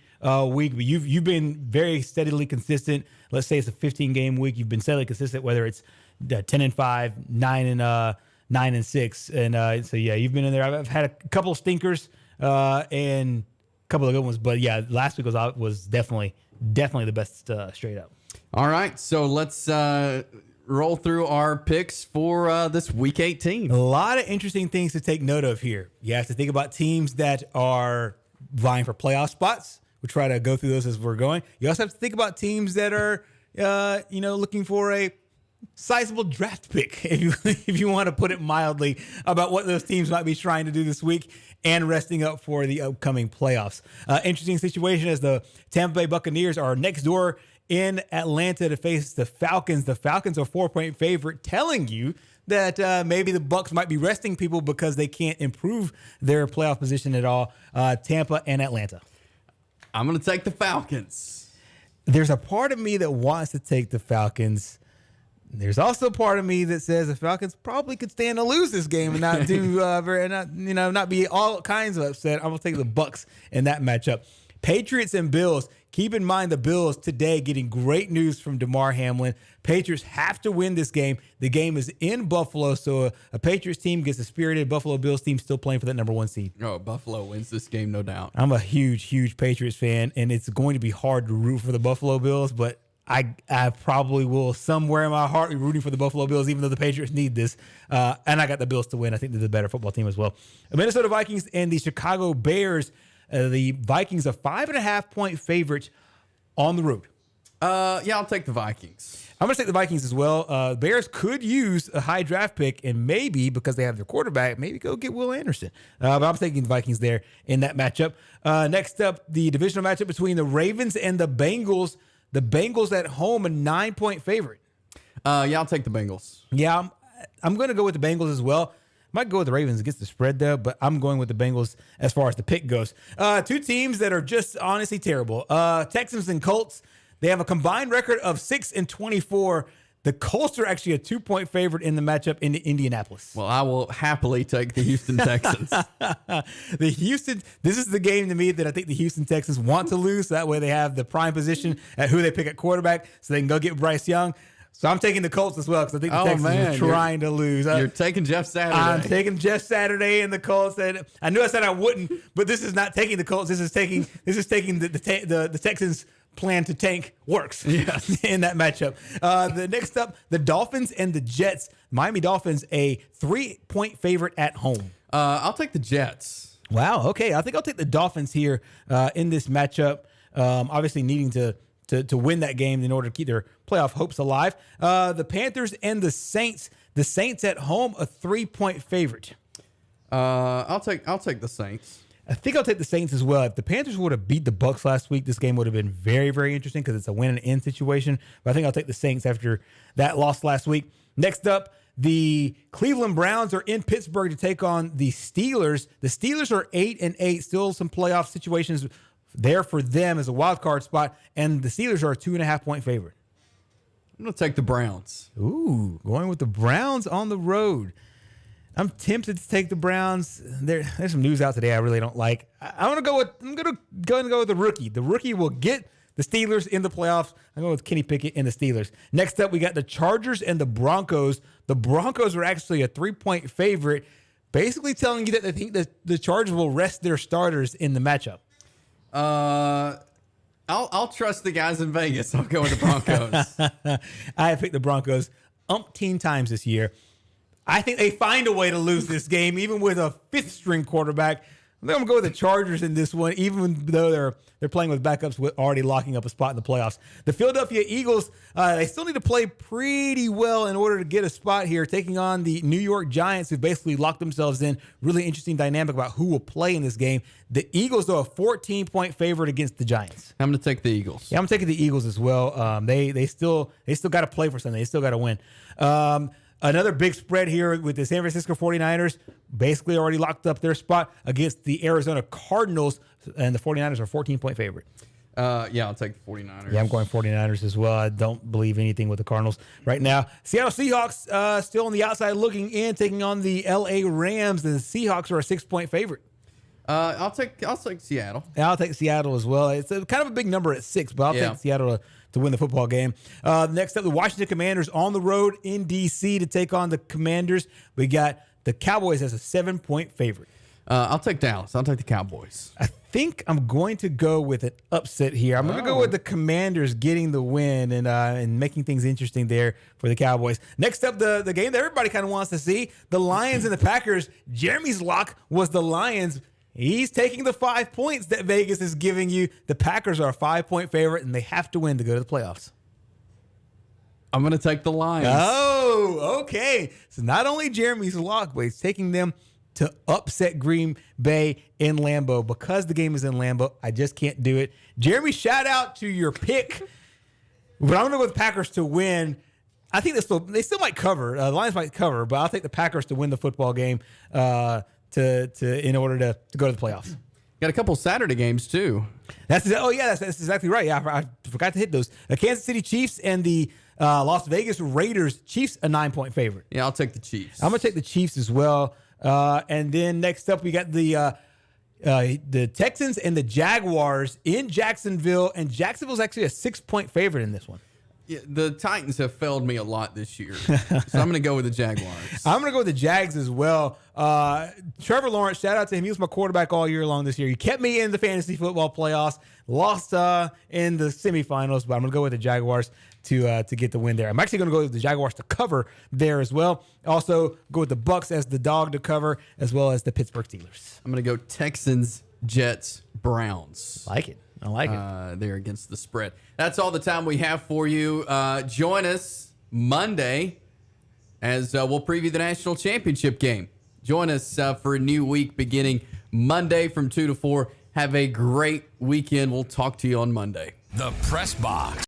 week, but you've been very steadily consistent. Let's say it's a 15-game week. You've been steadily consistent, whether it's 10-5, 9-6, and so you've been in there. I've had a couple of stinkers and a couple of good ones, but last week was definitely the best straight up. All right, so let's roll through our picks for this Week 18. A lot of interesting things to take note of here. You have to think about teams that are vying for playoff spots. We'll try to go through those as we're going. You also have to think about teams that are looking for a sizable draft pick, if you want to put it mildly, about what those teams might be trying to do this week and resting up for the upcoming playoffs. Interesting situation as the Tampa Bay Buccaneers are next door in Atlanta to face the Falcons. The Falcons are 4-point favorite, telling you that maybe the Bucs might be resting people because they can't improve their playoff position at all. Tampa and Atlanta. I'm going to take the Falcons. There's a part of me that wants to take the Falcons. There's also a part of me that says the Falcons probably could stand to lose this game and not do not be all kinds of upset. I'm gonna take the Bucs in that matchup. Patriots and Bills. Keep in mind the Bills today getting great news from Damar Hamlin. Patriots have to win this game. The game is in Buffalo, so a Patriots team gets a spirited Buffalo Bills team still playing for that number 1 seed. Oh, Buffalo wins this game, no doubt. I'm a huge Patriots fan, and it's going to be hard to root for the Buffalo Bills, but I probably will somewhere in my heart be rooting for the Buffalo Bills, even though the Patriots need this. And I got the Bills to win. I think they're the better football team as well. The Minnesota Vikings and the Chicago Bears. The Vikings are 5.5-point favorites on the road. I'll take the Vikings. I'm going to take the Vikings as well. Bears could use a high draft pick and maybe, because they have their quarterback, maybe go get Will Anderson. But I'm taking the Vikings there in that matchup. Next up, the divisional matchup between the Ravens and the Bengals. The Bengals at home, a 9-point favorite. I'll take the Bengals. Yeah, I'm going to go with the Bengals as well. Might go with the Ravens against the spread, though, but I'm going with the Bengals as far as the pick goes. Two teams that are just honestly terrible. Texans and Colts. They have a combined record of 6-24. The Colts are actually a 2-point favorite in the matchup in Indianapolis. Well, I will happily take the Houston Texans. This is the game to me that I think the Houston Texans want to lose. So that way they have the prime position at who they pick at quarterback so they can go get Bryce Young. So I'm taking the Colts as well because I think the Texans are trying to lose. You're taking Jeff Saturday. I'm taking Jeff Saturday and the Colts. And I knew I said I wouldn't, but this is not taking the Colts. This is taking the Texans' plan to tank works in that matchup. The next up, the Dolphins and the Jets. Miami Dolphins, a 3-point favorite at home. I'll take the Jets. Wow. Okay. I think I'll take the Dolphins here in this matchup. Obviously needing to win that game in order to keep their playoff hopes alive. The Panthers and the Saints. The Saints at home, a 3-point favorite. I'll take the Saints. I think I'll take the Saints as well. If the Panthers would have beat the Bucs last week, this game would have been very, very interesting because it's a win and end situation. But I think I'll take the Saints after that loss last week. Next up, the Cleveland Browns are in Pittsburgh to take on the Steelers. The Steelers are 8-8, still some playoff situations there for them as a wild card spot, and the Steelers are a 2.5-point favorite. I'm going to take the Browns. Ooh, going with the Browns on the road. I'm tempted to take the Browns. There's some news out today I really don't like. I'm going to go with the rookie. The rookie will get the Steelers in the playoffs. I'm going with Kenny Pickett and the Steelers. Next up, we got the Chargers and the Broncos. The Broncos are actually a 3-point favorite, basically telling you that they think that the Chargers will rest their starters in the matchup. I'll trust the guys in Vegas. I'll go with the Broncos. I have picked the Broncos umpteen times this year. I think they find a way to lose this game, even with a fifth-string quarterback. I'm going to go with the Chargers in this one, even though they're playing with backups, with already locking up a spot in the playoffs. The Philadelphia Eagles, they still need to play pretty well in order to get a spot here, taking on the New York Giants, who basically locked themselves in. Really interesting dynamic about who will play in this game. The Eagles, though, a 14-point favorite against the Giants. I'm going to take the Eagles. Yeah, I'm taking the Eagles as well. They still got to play for something. They still got to win. Another big spread here with the San Francisco 49ers, basically already locked up their spot against the Arizona Cardinals, and the 49ers are 14-point favorite. Yeah, I'll take the 49ers. Yeah, I'm going 49ers as well. I don't believe anything with the Cardinals right now. Seattle Seahawks still on the outside looking in, taking on the L.A. Rams. The Seahawks are a 6-point favorite. I'll take Seattle. Yeah, I'll take Seattle as well. It's kind of a big number at 6, but I'll take Seattle to win the football game. Next up, the Washington Commanders on the road in D.C. to take on the Commanders. We got the Cowboys as a 7-point favorite. I'll take Dallas. I'll take the Cowboys. I think I'm going to go with an upset here. I'm going to go with the Commanders getting the win and making things interesting there for the Cowboys. Next up, the game that everybody kind of wants to see, the Lions and the Packers. Jeremy's lock was the Lions. He's taking the 5 points that Vegas is giving you. The Packers are a 5-point favorite, and they have to win to go to the playoffs. I'm going to take the Lions. Oh, okay. So not only Jeremy's lock, but he's taking them to upset Green Bay in Lambeau. Because the game is in Lambeau, I just can't do it. Jeremy, shout out to your pick. But I'm going to go with the Packers to win. I think they still might cover. The Lions might cover, but I'll take the Packers to win the football game in order to go to the playoffs. Got a couple Saturday games too. That's exactly right. Yeah, I forgot to hit those. The Kansas City Chiefs and the Las Vegas Raiders. Chiefs a 9-point favorite. Yeah, I'll take the Chiefs. I'm gonna take the Chiefs as well. And then next up, we got the Texans and the Jaguars in Jacksonville, and Jacksonville's actually a 6-point favorite in this one. Yeah, the Titans have failed me a lot this year, so I'm going to go with the Jaguars. I'm going to go with the Jags as well. Trevor Lawrence, shout out to him. He was my quarterback all year long this year. He kept me in the fantasy football playoffs, lost in the semifinals, but I'm going to go with the Jaguars to get the win there. I'm actually going to go with the Jaguars to cover there as well. Also, go with the Bucs as the dog to cover, as well as the Pittsburgh Steelers. I'm going to go Texans, Jets, Browns. I like it. They're against the spread. That's all the time we have for you. Join us Monday as we'll preview the national championship game. Join us for a new week beginning Monday from 2 to 4. Have a great weekend. We'll talk to you on Monday. The Press Box.